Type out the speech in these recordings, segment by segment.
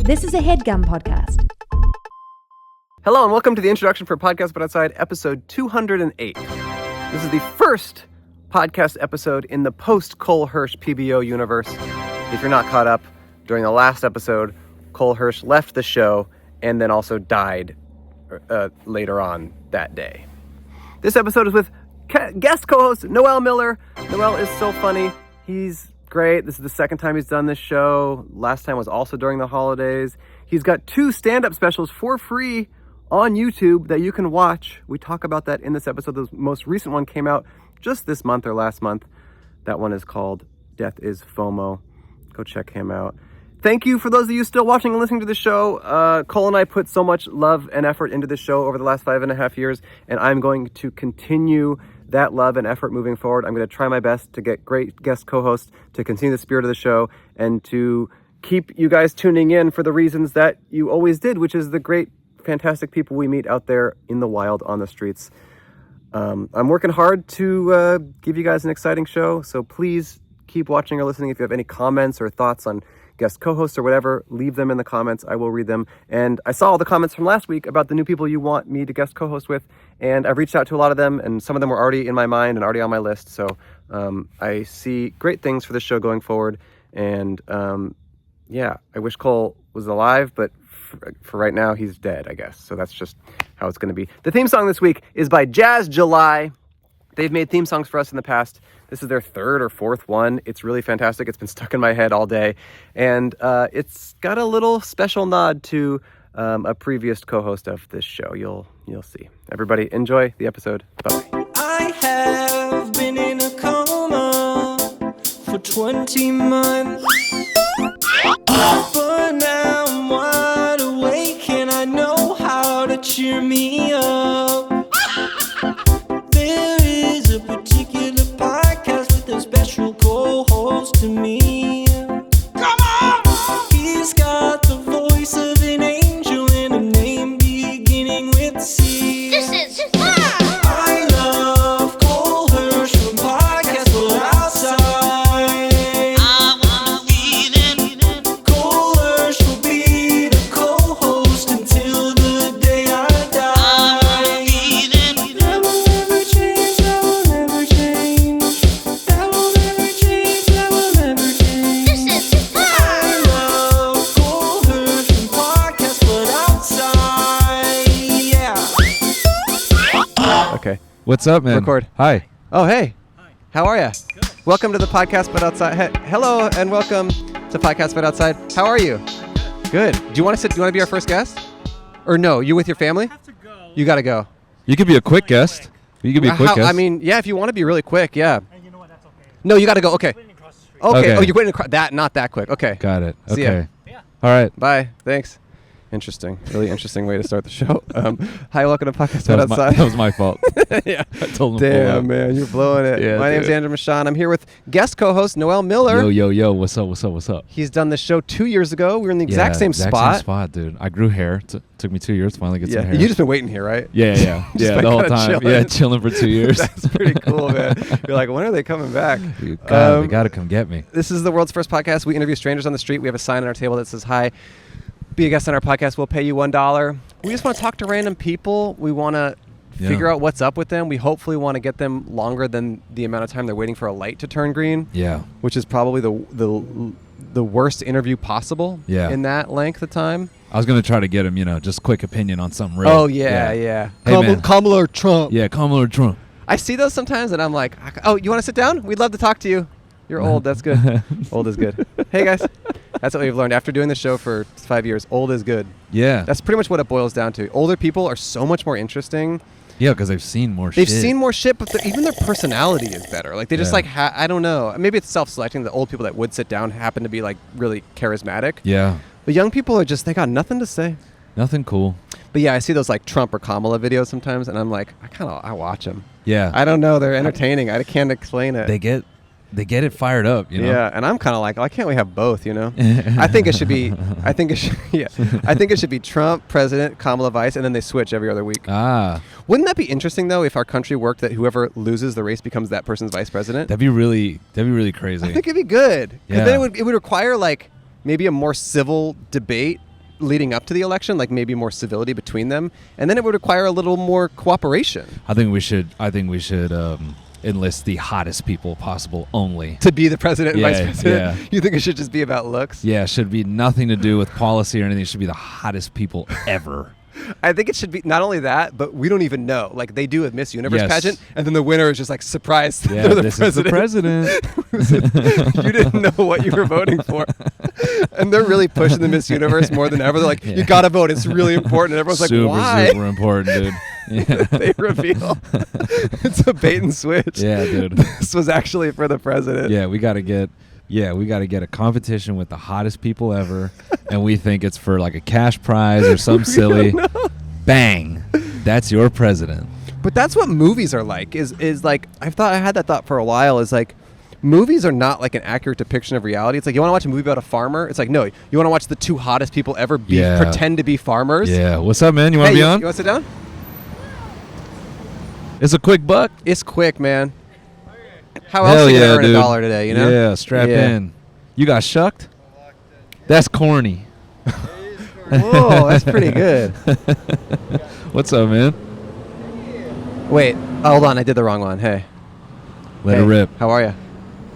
This is a HeadGum podcast. Hello and welcome to the introduction for Podcast But Outside, episode 208. This is the first podcast episode in the post-Cole Hersch PBO universe. If you're not caught up, during the last episode, Cole Hersch left the show and then also died later on that day. This episode is with guest co-host Noel Miller. Noel is so funny. He's great. This is the second time he's done this show. Last time was also during the holidays. He's got 2 stand-up specials for free on YouTube that you can watch. We talk about that in this episode. The most recent one came out just this month or last month. That one is called Death is FOMO. Go check him out. Thank you for those of you still watching and listening to the show. Cole and I put so much love and effort into this show over the last 5.5 years, and I'm going to continue that love and effort moving forward. I'm going to try my best to get great guest co-hosts to continue the spirit of the show and to keep you guys tuning in for the reasons that you always did, which is the great, fantastic people we meet out there in the wild on the streets. I'm working hard to give you guys an exciting show, so please keep watching or listening. If you have any comments or thoughts on guest co-hosts or whatever, leave them in the comments. I will read them. And I saw all the comments from last week about the new people you want me to guest co-host with, and I've reached out to a lot of them, and some of them were already in my mind and already on my list. So I see great things for the show going forward. And I wish Cole was alive, but for right now, he's dead, I guess. So that's just how it's going to be. The theme song this week is by Jazz July. They've made theme songs for us in the past. This is their 3rd or 4th one. It's really fantastic. It's been stuck in my head all day. And it's got a little special nod to a previous co-host of this show. You'll see. Everybody, enjoy the episode. Bye-bye. I have been in a coma for 20 months. But now I'm wide awake and I know how to cheer me up. There is a particular podcast with a special co-host to me. Come on! He's got the voice of an angel and a name beginning with C. This is fun! I love Cole Hersch from Podcast But Outside. I wanna be them. Cole Hersch will be the co-host until the day I die. I wanna be them. That will never change, that will never change. That will never change, that will never change. This is fun! I love Cole Hersch from Podcast But Outside. Yeah. Okay. What's up, man? Record. Hi. Oh, hey. Hi. How are you? Good. Welcome to the Podcast But Outside. Hello and welcome to Podcast But Outside. How are you? Good. Do you want to sit? Do you want to be our first guest? Or no? You with your family? have to go. You got to go. You could be a quick guest. You could be a quick guest. I mean, yeah, if you want to be really quick, yeah. And you know what? That's okay. No, you got to go. Okay. Waiting across the street. Okay. Okay. Oh, you're waiting that, not that quick. Okay. Got it. See ya. Okay. Yeah. All right. Bye. Thanks. Interesting. Really interesting way to start the show. Hi, welcome to Podcast That But was, my, Outside. that was my fault. Yeah. I told him to pull Damn, out. man, you're blowing it. Yeah, My name's dude. Andrew Michon. I'm here with guest co-host Noel Miller. Yo. What's up? What's up? He's done this show 2 years ago. We were in the exact same Same spot. spot, dude. I grew hair. Took me 2 years to finally get Yeah, some hair. you just been waiting here, right? Yeah. Just Yeah, been the whole kinda time. chilling. Yeah, chilling for 2 years. That's pretty cool, man. You're like, when are they coming back? They gotta come get me. This is the world's first podcast. We interview strangers on the street. We have a sign on our table that says, hi, be a guest on our podcast. We'll pay you $1. We just want to talk to random people. We want to figure out what's up with them. We hopefully want to get them longer than the amount of time they're waiting for a light to turn green. Yeah. Which is probably the worst interview possible in that length of time. I was gonna try to get him, just quick opinion on something real. Oh, yeah. Hey, man. Kamala or Trump. Yeah, Kamala or Trump. I see those sometimes, and I'm like, oh, you want to sit down? We'd love to talk to you. You're old. That's good. Old is good. Hey, guys. That's what we've learned after doing the show for 5 years. Old is good. Yeah. That's pretty much what it boils down to. Older people are so much more interesting. Yeah, because they've seen more shit. They've seen more shit, but even their personality is better. Like, they just, I don't know. Maybe it's self-selecting. The old people that would sit down happen to be, like, really charismatic. Yeah. But young people are just, they got nothing to say. Nothing cool. But yeah, I see those like Trump or Kamala videos sometimes, and I'm like, I watch them. Yeah. I don't know, they're entertaining. I can't explain it. They get it fired up, you know. Yeah, and I'm kind of like, why can't we have both? You know, I think it should be. I think it should be Trump president, Kamala vice, and then they switch every other week. Ah, wouldn't that be interesting though? If our country worked that whoever loses the race becomes that person's vice president. that'd be really crazy. I think it'd be good. 'Cause Yeah. then it would require like maybe a more civil debate leading up to the election, like maybe more civility between them, and then it would require a little more cooperation I think we should enlist the hottest people possible only. to be the president and Yeah, vice president. yeah. You think it should just be about looks? Yeah, it should be nothing to do with policy or anything. It should be the hottest people ever. I think it should be not only that, but we don't even know. Like they do a Miss Universe Yes. pageant, and then the winner is just like surprised. Yeah, they're the this president. is the president. You didn't know what you were voting for, and they're really pushing the Miss Universe more than ever. They're like, Yeah. "You gotta vote. It's really important." And everyone's super, like, "Why?" super important, dude. Yeah. They reveal it's a bait and switch. Yeah, dude. This was actually for the president. Yeah, we got to get a competition with the hottest people ever, and we think it's for like a cash prize or some silly. Bang, that's your president. But that's what movies are like. Is like I had that thought for a while. Is like movies are not like an accurate depiction of reality. It's like you want to watch a movie about a farmer. It's like no, you want to watch the two hottest people ever pretend to be farmers. Yeah, what's up, man? You want to Hey, be on? You want to sit down? It's a quick buck. It's quick, man. How Hell else are you gonna yeah, earn dude. $1 today? You know? Yeah, strap Yeah. in. You got shucked? That's corny. Whoa, that's pretty good. What's up, man? Wait, hold on. I did the wrong one. Hey. Let Hey, it rip. How are you?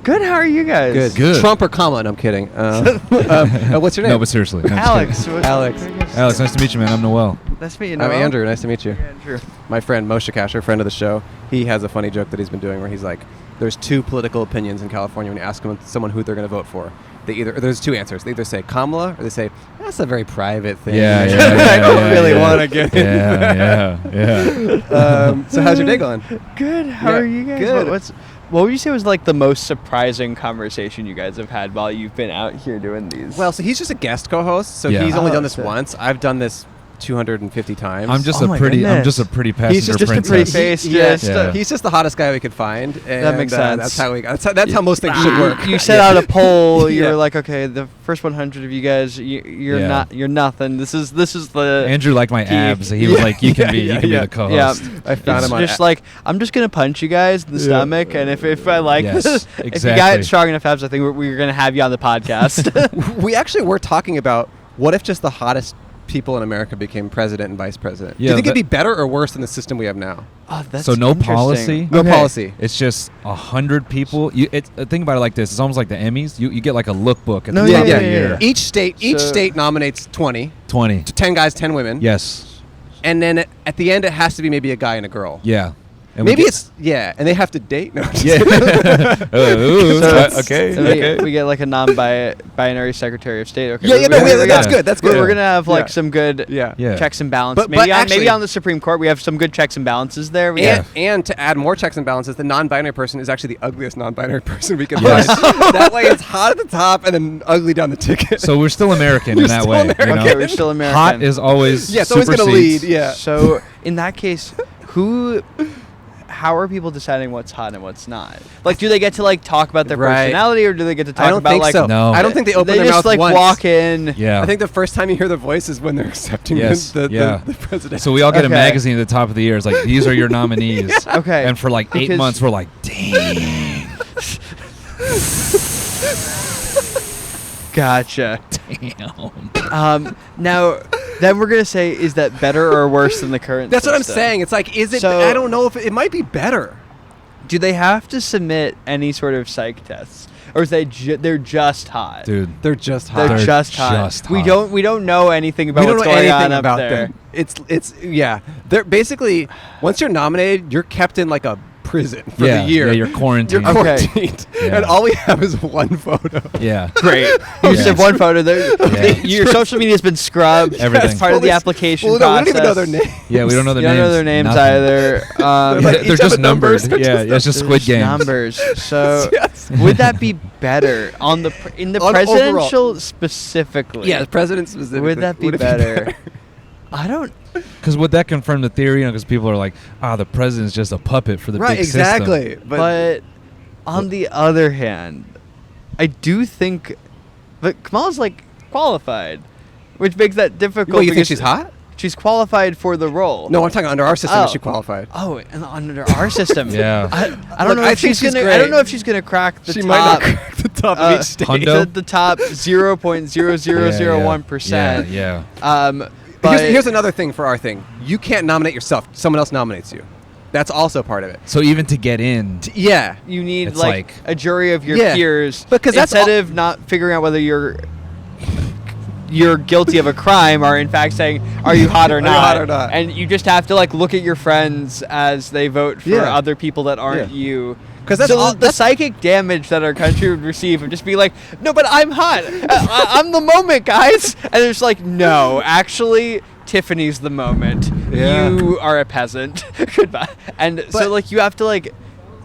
Good. How are you guys? Good. Trump or comma? No, I'm kidding. What's your name? No, but seriously. No, I'm just Alex. kidding. Alex. Alex, nice to meet you, man. I'm Noel. Nice to meet you. I'm Noel. Andrew. Nice to meet you. Andrew. My friend Moshe Kasher, friend of the show, he has a funny joke that he's been doing where he's like, there's two political opinions in California when you ask someone who they're going to vote for. There's two answers. They either say Kamala or they say, that's a very private thing. Yeah, yeah, I don't yeah, really yeah. want to get in. Yeah. So how's your day going? Good. How Yeah, are you guys? good. What would you say was like the most surprising conversation you guys have had while you've been out here doing these? Well, so he's just a guest co-host, so Yeah. he's only Oh, done this okay. once. I've done this 250 times. I'm just Oh a my pretty goodness. passenger He's just a princess. pretty face. Yeah. Yeah. He's just the hottest guy we could find. And, makes sense. That's how that's how most things should work. You set out a poll. You Yeah. were like, okay, the first 100 of you guys, you're Yeah. you're nothing. This is the Andrew liked my He- abs. He was like, you can be the co-host. Yeah, I found it's him on just like I'm just gonna punch you guys in the Yeah. stomach, and if I like Yes, this, if you exactly. got strong enough abs, I think we're gonna have you on the podcast. We actually were talking about what if just the hottest people in America became president and vice president. Do Yeah, you think it'd that- be better or worse than the system we have now? Oh, that's So no interesting. policy? No Okay. policy. It's just 100 people. Think about it like this. It's almost like the Emmys. You get like a lookbook at No, the yeah, top yeah, of the yeah, year. yeah. Each So- state nominates 20, 20. 10 guys, 10 women. Yes. And then at the end, it has to be maybe a guy and a girl. Yeah. And we Maybe get- and they have to date. No, just Yeah. Ooh, So it's- okay. So Okay. we get like a non-binary Secretary of State. Okay. Yeah, yeah, no, we're- yeah, we're that's gonna- good, that's we're- good. We're gonna have like Yeah. some good yeah. Yeah. checks and balances. But Maybe actually- on the Supreme Court we have some good checks and balances there. We And, have- and to add more checks and balances, the non-binary person is actually the ugliest non-binary person we can Yes. find. That way, it's hot at the top and then ugly down the ticket. So we're still American We're in that still way. American. You know? okay, we're still American. Hot is always yeah, it's always going to lead. supersedes. Yeah. So in that case, how are people deciding what's hot and what's not? Like, do they get to like talk about their Right. personality, or do they get to talk I don't about think like? so. No. I don't think they open they their just mouth like once. walk in. Yeah. I think the first time you hear the voice is when they're accepting Yes, the yeah. president. So we all get a Okay. magazine at the top of the year. It's like, these are your nominees. Okay. And for like 8 Because- months, we're like, dang. Gotcha. Damn. Now, then we're gonna say, is that better or worse than the current? That's what I'm system? saying. It's like, is it? So- I don't know if it might be better. Do they have to submit any sort of psych tests, or is they're just hot? Dude. They're just They're hot. just hot. just We hot. don't know anything about we don't what's know going anything on up about there. them. It's yeah. They're basically once you're nominated, you're kept in like a prison for Yeah, the year. yeah, you're quarantined. You're Okay. quarantined, Yeah. and all we have is one photo. Yeah. Great. You just have one photo there. Yeah. Your social media's been scrubbed. Everything. As part of the Well, application Well, no, we process. don't even know their name. Yeah, we don't know their You names. don't know their names Nothing. either. They're like, They're each just have a number, numbers. they're Yeah, it's just Squid There's Games. numbers. So Yes. would that be better in the On presidential overall. specifically? Yeah, the president specifically. Would that be it better? I don't. Because would that confirm the theory? Because people are like, the president's just a puppet for the Right, big exactly. system. But on the other hand, I do think that Kamala's like qualified, which makes that difficult. Well, you think because she's hot? She's qualified for the role. No, I'm talking under our system. Oh. Is she qualified? Oh, and under our system. Yeah. I don't Look, know I if think she's she's gonna. I great. don't know if she's gonna crack the She top. might not crack the top of each state. Hundo? the top 0.0001%. Yeah. But Here's another thing for our thing. You can't nominate yourself. Someone else nominates you. That's also part of it. So even to get in, Yeah. you need It's like like- a jury of your Yeah. peers, Because that's instead of not figuring out whether you're guilty of a crime, are in fact saying, are you hot or Are you not? hot or not? And you just have to like look at your friends as they vote for Yeah. other people that aren't Yeah. you. 'Cause that's so all- the psychic damage that our country would receive of just be like, no, but I'm hot. I'm the moment, guys. And it's like, no, actually, Tiffany's the moment. Yeah. You are a peasant. Goodbye. And But- so like you have to like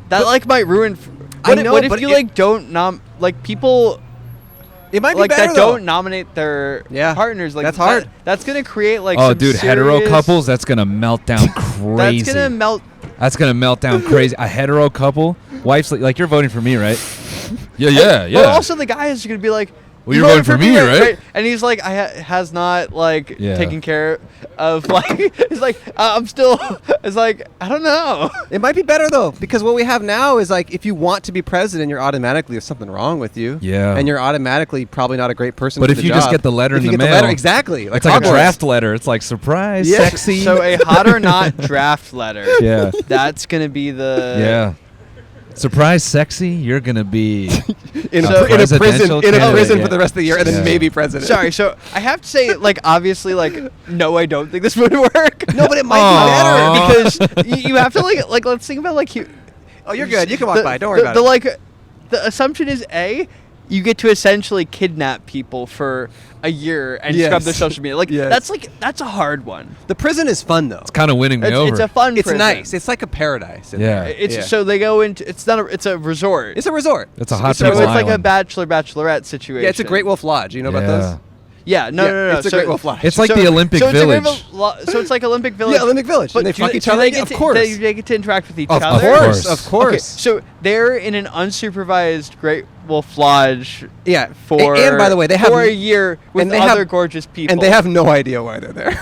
that like might ruin. I What, know, what if but you it- like don't like people It might be like better that though. don't nominate their Yeah. partners? Like That's hard. That's gonna create like oh, some dude, hetero serious- couples, that's gonna melt down crazy. That's gonna melt. That's gonna melt down crazy. A hetero couple, wife's like you're voting for me, right? Yeah. But also the guy is gonna be like, Well, "You you're voted voting for me, right?" And he's like, has not like Yeah. taken care of like. He's like, I'm still. It's like I don't know. It might be better though, because what we have now is like if you want to be president, you're automatically there's something wrong with you. Yeah. And you're automatically probably not a great person. But for if the you just job. get the letter If in you the get mail, exactly. it's like a Hogwarts. draft letter. It's like surprise, Yeah. sexy. So a hot or not draft letter. yeah, That's gonna be the. yeah. Surprise, sexy. You're gonna be in, So- a prison presidential in a candidate, prison yeah. for the rest of the year, and then Yeah. maybe president. Sorry, so I have to say, like, obviously, like, no, I don't think this would work. No, but it might Aw. be better because you have to like let's think about like Oh, you're good. You can walk by. Don't worry about the, it. Like, the assumption is you get to essentially kidnap people for a year and Yes. scrub their social media. Like Yes. that's a hard one. The prison is fun though. kind of winning me over. It's a fun. It's prison. nice. It's like a paradise. in Yeah. there. It's Yeah. so they go into. It's not. It's a resort. It's a resort. It's a hot so people's it's like a island. bachelorette situation. Yeah, it's a Great Wolf Lodge. You know about Yeah. those? Yeah, no, Yeah, no. it's a so, Great Wolf Lodge. It's like the Olympic so Village. So it's like Olympic Village. Yeah, Olympic Village. But And they do fuck each other? do Yeah, of do course. they get to interact with each Of other? course, course. of course. Okay, so they're in an unsupervised Great Wolf Lodge. Yeah. For and by the way, they have for a year with and they other have- gorgeous people, and they have no idea why they're there.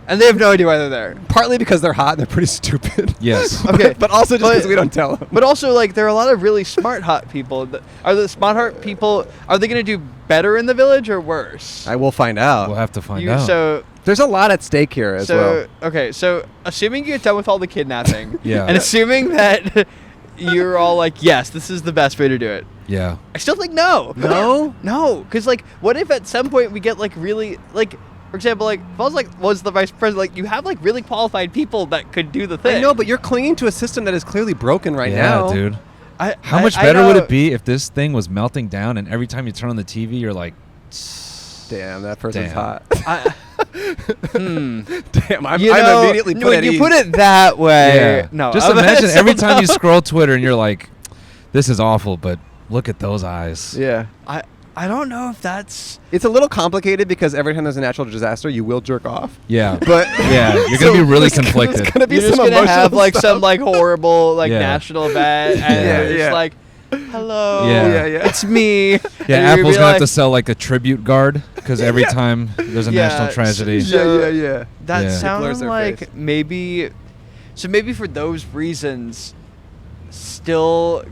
and they have no idea why they're there. Partly because they're hot and they're pretty stupid. Yes. Okay, but also just but- because we don't tell them. But also, like, there are a lot of really smart hot people. Are the smart hot people? Are they going to do better in the village or worse? I will find out. We'll have to find out. So There's a lot at stake here as well. okay, so assuming you get done with all the kidnapping, Yeah. and assuming that you're all like, yes, this is the best way to do it. yeah. I still think no. No? No, because like, what if at some point we get like really like, for example, like if I was like was the vice president, like you have like really qualified people that could do the thing. I know, but you're clinging to a system that is clearly broken right yeah, now. dude. I, How much I better would know- it be if this thing was melting down and every time you turn on the TV, you're like, Damn, that person's Damn. hot. I, Damn, I'm you know, immediately put when at you ease. put it that way, yeah. no. Just imagine every time you scroll Twitter and you're like, this is awful, but look at those eyes. Yeah. I don't know if that's. It's a little complicated because every time there's a natural disaster, you will jerk off. Yeah. But yeah, you're So gonna be really there's conflicted. There's gonna be You're just some gonna emotional have like stuff. some like horrible like Yeah. national event, and Yeah, you're just yeah. like, hello, Yeah. Yeah. it's me. Yeah, And you're Apple's be gonna have like, to sell like a tribute guard because every time there's a Yeah, national tragedy. Yeah. That Yeah. Blurs sounds their like face. maybe. So maybe for those reasons, still.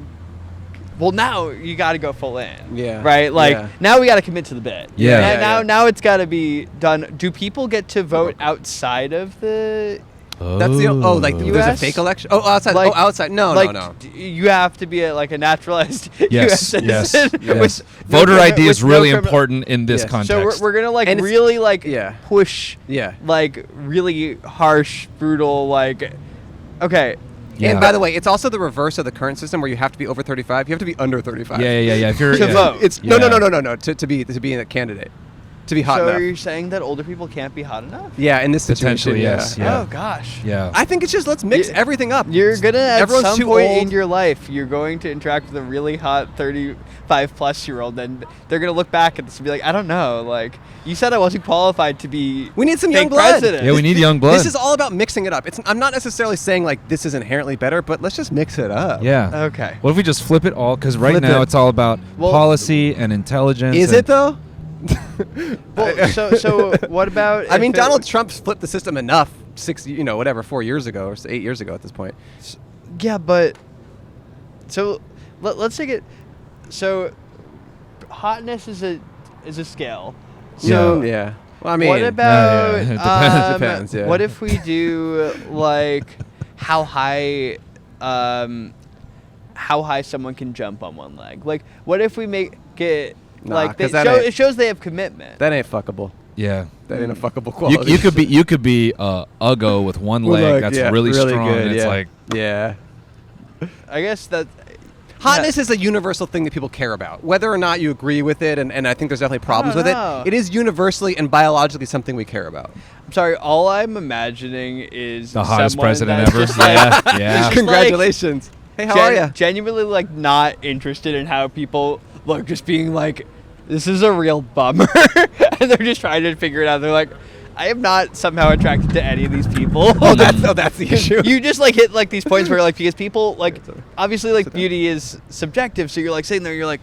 Well, now you got to go full in. Yeah. Right. Like Yeah. now we got to commit to the bit. Yeah. Now, Yeah, yeah. now it's got to be done. Do people get to vote outside of the? That's the like there's a US? fake election. Oh, outside. Like- outside. No, like, no. You have to be like a naturalized Yes, US yes, citizen. yes. with no Voter criminal- ID is with no really criminal- important in this Yes. context. So we're gonna like And it's- really like yeah. push Yeah. like really harsh, brutal like. Okay. Yeah. And by the way, it's also the reverse of the current system where you have to be over 35. You have to be under 35. Yeah. If you're To yeah. vote. It's Yeah. no. To be a candidate, to be hot So enough. are you saying that older people can't be hot enough? Yeah, in this situation, Potentially, yes. Yeah. Oh gosh. Yeah. I think it's just let's mix You- everything up. You're gonna at Everyone's some too point old. in your life, you're going to interact with a really hot 35+-year-old, and they're gonna look back at this and be like, I don't know, like you said I wasn't qualified to be. We need some fake young blood. president. Yeah, we need young blood. This is all about mixing it up. I'm not necessarily saying like this is inherently better, but let's just mix it up. Yeah. Okay. What if we just flip it all? Because right Flip now it. it's all about Well- policy and intelligence. Is and- it though? Well, so what about? I mean, if it- Donald Trump flipped the system enough 4 years ago or 8 years ago at this point. Yeah, but so let's take it. So hotness is a scale. So yeah. Well, I mean, what about It depends. Depends, yeah. what if we do like how high someone can jump on one leg? Like, what if we make it Nah, like 'cause that ain't- it shows they have commitment? that ain't fuckable. Yeah. That ain't a fuckable quality. You could be Uggo with one leg Like, that's yeah, really strong. good. And it's yeah. like yeah. I guess that Hotness is a universal thing that people care about. Whether or not you agree with it, and I think there's definitely problems with know. it, it is universally and biologically something we care about. I'm sorry. All I'm imagining is the hottest someone president that's ever. just, like, Yeah, yeah. just, Congratulations. Hey, how are you? Genuinely, like, not interested in how people look, just being like, this is a real bummer. And they're just trying to figure it out. They're like, I am not somehow attracted to any of these people. That's the issue. You just, like, hit, like, these points where, like, because people, like, obviously, like, beauty is subjective. So you're, like, sitting there, you're like,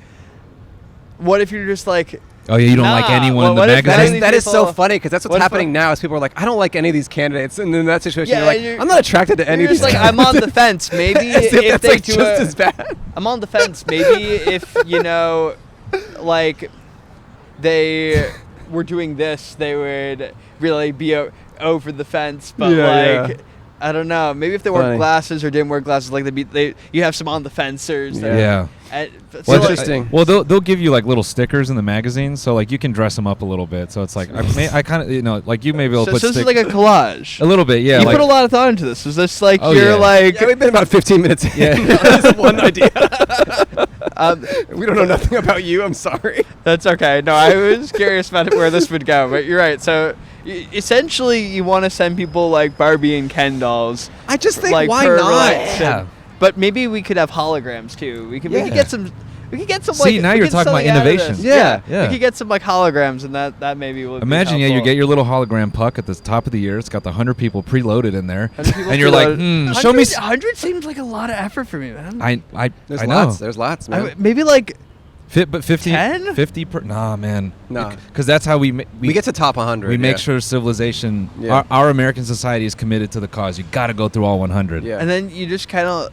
what if you're just, like, Oh yeah, you don't like Nah, anyone well, in the what if magazine. That is so people- funny because that's what's what if happening now. Is people are like, I don't like any of these candidates, and in that situation, Yeah, you're like, you're- I'm not attracted to any you're of these. just like, I'm on the fence. Maybe As if if that's they like do just a- as bad. I'm on the fence. Maybe if, you know, like, they were doing this, they would really be over the fence. But, Yeah, like, yeah. I don't know. Maybe if they wore Funny. glasses or didn't wear glasses, like, you have some on the fencers. that- Yeah. and- so, Well, like, interesting. Well, they'll give you like little stickers in the magazine, so like you can dress them up a little bit. So it's like I kind of like you may be able to So put this is like a collage. a little bit, yeah. You like, put a lot of thought into this. Is this like Oh, you're yeah. like Yeah, we've been about 15 minutes in. Yeah. This is one idea. um, We don't know nothing about you. I'm sorry. That's okay. No, I was curious about where this would go, but you're right. So essentially, you want to send people like Barbie and Ken dolls. I just think, like, why per not? relax, Yeah. and- But maybe we could have holograms too. We could Yeah. get some. We could get some. See, like, now we you're could talking about something out of innovation. this. Yeah. Yeah. We could get some like holograms, and that maybe would. Imagine, be yeah, you helpful. get your little hologram puck at the top of the year. It's got the 100 people preloaded in there, 100 people and you're like, preloaded. show me. 100 seems like a lot of effort for me, man. I There's I know. lots. There's lots, man. Maybe like But 50, 10? 50 per. Nah, man. Nah. Because that's how we we get to top 100. we make yeah. sure civilization, Yeah. our American society is committed to the cause. You got to go through all 100. Yeah. and then you just kind of.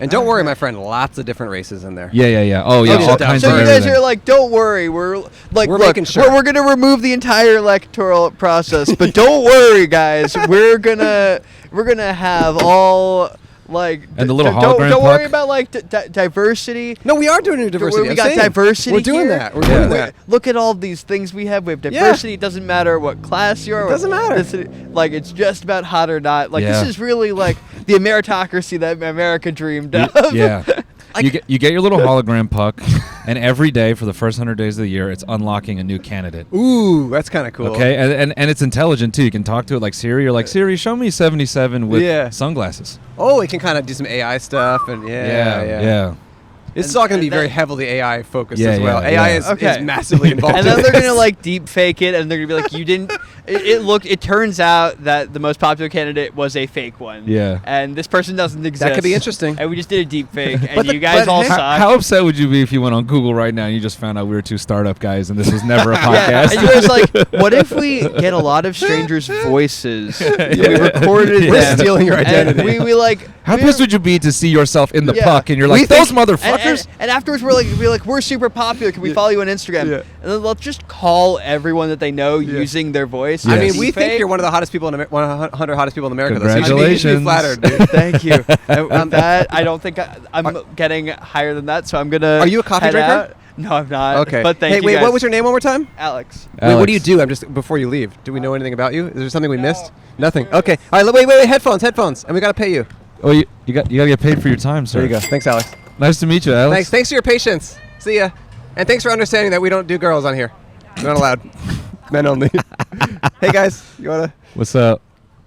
And don't worry, my friend. Lots of different races in there. Yeah, yeah, yeah. Oh, yeah, Okay, all so kinds So of you guys everything. are like, don't worry, we're like, We're look, making sure. we're gonna remove the entire electoral process, but don't worry, guys, we're gonna have all like And the little don't hologram worry puck? about like diversity. No, we are doing diversity. We I'm got saying. diversity. We're doing here. that. We're doing Wait, that. Look at all these things we have. We have diversity. It doesn't matter what class you are. It doesn't what matter. ethnicity. Like it's just about hot or not. Like Yeah. this is really like the meritocracy that America dreamed of. Yeah. you get your little hologram puck, and every day for the first 100 days of the year, it's unlocking a new candidate. Ooh, that's kind of cool. Okay, and it's intelligent too. You can talk to it like Siri. You're like, Siri, show me 77 with Yeah. sunglasses. Oh, it can kind of do some AI stuff, and yeah. This is all going to be And very that- heavily AI focused Yeah, as well. yeah, AI yeah. is Okay. massively involved. And in then they're this. gonna like deep fake it, and they're gonna be like, "You didn't." It turns out that the most popular candidate was a fake one. Yeah. And this person doesn't exist. could be interesting. And we just did a deep fake, and But you guys but all hey- suck. How upset would you be if you went on Google right now and you just found out we were two startup guys and this was never a yeah, podcast? and you guys like, what if we get a lot of strangers' voices? We recorded We're them. stealing your and identity. we like. How we pissed were- would you be to see yourself in the Yeah. puck and you're We like, think- those motherfuckers? And afterwards, we're like, we're super popular. Can we follow you on Instagram? Yeah. And then let's just call everyone that they know using their voice. Yeah. I mean, Yes. we think Fake. you're one of the hottest people in 100 hottest people in America. though, so you should be Congratulations. flattered, dude. Thank you. And with that, I don't think I'm getting higher than that, so I'm gonna. Are you a coffee head drinker? out. No, I'm not. Okay. But thank hey, you wait, guys. what was your name one more time? Alex. Wait, what do you Alex. do? I'm just before you leave. Do we know anything about you? Is there something we missed? Nothing. Okay. All right. Wait. Headphones, and we gotta pay you. Oh, you gotta get paid for your time, sir. There you go. Thanks, Alex. Nice to meet you, Alex. Thanks for your patience. See ya. And thanks for understanding that we don't do girls on here. We're not allowed. Men only. Hey guys, you wanna? What's up?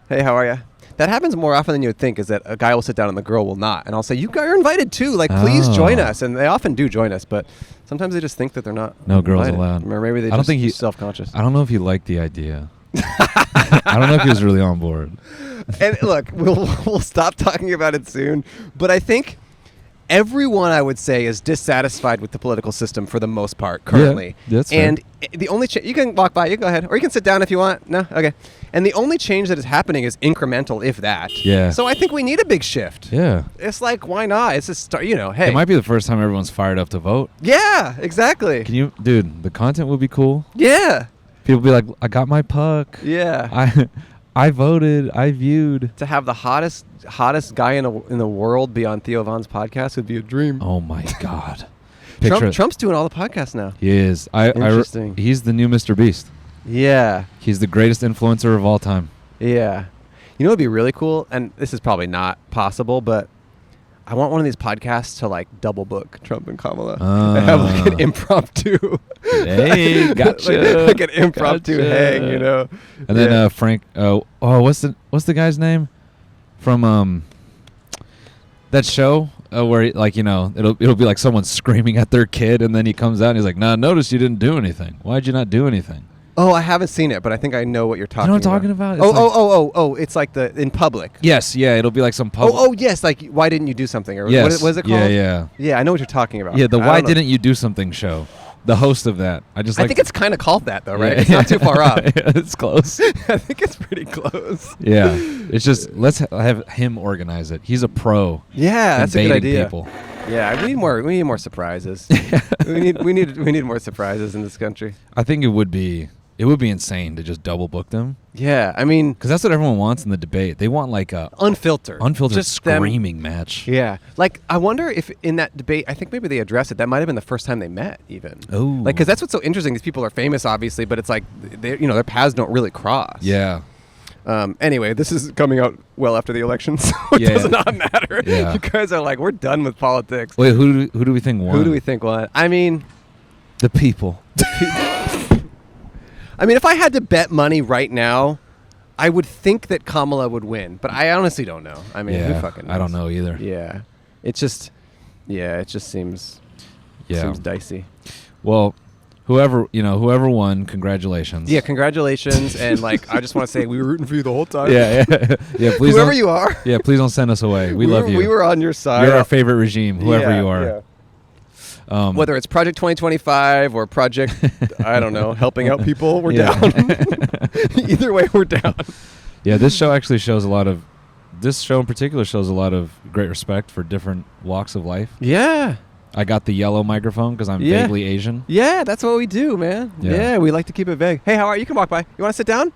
Hey, how are you? That happens more often than you would think. Is that a guy will sit down and the girl will not, and I'll say, "You guys are invited too. Like, please join Oh. us." And they often do join us, but sometimes they just think that they're not. No girls invited. allowed. Or maybe they I don't just think he- self-conscious. I don't know if he liked the idea. I don't know if he was really on board. And look, we'll stop talking about it soon. But I think everyone, I would say, is dissatisfied with the political system for the most part currently. Yeah, that's fair. And the only you can walk by, you can go ahead, or you can sit down if you want. No, okay. And the only change that is happening is incremental, if that. Yeah. So I think we need a big shift. Yeah. It's like, why not? It's just start. Hey. It might be the first time everyone's fired up to vote. Yeah, exactly. Can you, dude? The content will be cool. Yeah. People be like, I got my puck. Yeah. I voted. I viewed. To have the hottest guy in the world be on Theo Von's podcast would be a dream. Oh my God. Trump's doing all the podcasts now. He is. Interesting. He's the new Mr. Beast. Yeah. He's the greatest influencer of all time. Yeah. You know what would be really cool? And this is probably not possible, but I want one of these podcasts to like double book Trump and Kamala. And have like an impromptu. Hey, gotcha. like an impromptu Gotcha. hang, And then Frank. What's the guy's name from that show where it'll be like someone screaming at their kid, and then he comes out and he's like, "Nah, notice you didn't do anything. Why'd you not do anything?" Oh, I haven't seen it, but I think I know what you're talking about. You know what I'm talking about? It's It's like in public. Yes, yeah, it'll be like some public. Oh, yes, like why didn't you do something? Or yes. what is it called? Yeah. Yeah, I know what you're talking about. Yeah, the I Why don't know. Didn't You Do Something show. The host of that. I think it's kind of called that, though, right? Yeah. It's not too far off. It's close. I think it's pretty close. Yeah. It's just, let's have him organize it. He's a pro. Yeah, that's a good invading idea. People. Yeah, we need more surprises. we need more surprises in this country. I think it would be insane to just double book them. Yeah, I mean, Because that's what everyone wants in the debate. They want like a unfiltered just screaming match. Yeah, like I wonder if in that debate, I think maybe they addressed it. That might have been the first time they met, even. Oh, like because that's what's so interesting. These people are famous, obviously, but it's like their paths don't really cross. Yeah. Anyway, this is coming out well after the election, so it does not matter. Yeah. You guys are like, we're done with politics. Wait, who do we think won? Who do we think won? I mean, The people. I mean, if I had to bet money right now, I would think that Kamala would win, but I honestly don't know. I mean, who fucking knows? I don't know either. Yeah. It just seems dicey. Well, whoever won, congratulations. Yeah, congratulations. And like, I just want to say we were rooting for you the whole time. Yeah. Please whoever you are. Yeah, please don't send us away. We love you. We were on your side. You're our favorite regime, whoever you are. Yeah. Whether it's Project 2025 or Project, I don't know, helping out people, we're down. Either way, we're down. Yeah, this show in particular shows a lot of great respect for different walks of life. Yeah. I got the yellow microphone because I'm vaguely Asian. Yeah, that's what we do, man. Yeah. Yeah, we like to keep it vague. Hey, how are you? You can walk by. You want to sit down?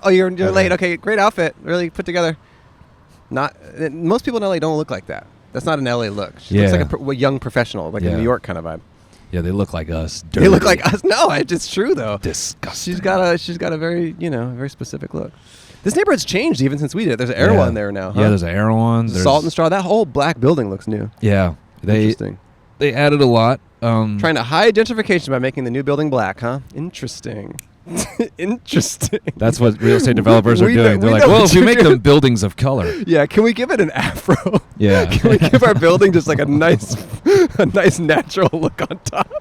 Oh, you're late. Okay, great outfit. Really put together. Most people in LA don't look like that. That's not an LA look. She looks like a young professional, like a New York kind of vibe. Yeah, they look like us. Dirty. They look like us. No, it's true though. Disgusting. She's got a very very specific look. This neighborhood's changed even since we did. There's an Erewhon there now. Huh? Yeah, there's an Erewhon. There's Salt and Straw. That whole black building looks new. Yeah, Interesting. They added a lot. Trying to hide gentrification by making the new building black, huh? Interesting. Interesting. That's what real estate developers are doing. They're like, well, if we make them buildings of color. Yeah, can we give it an afro? Yeah. Can we give our building just like a nice natural look on top?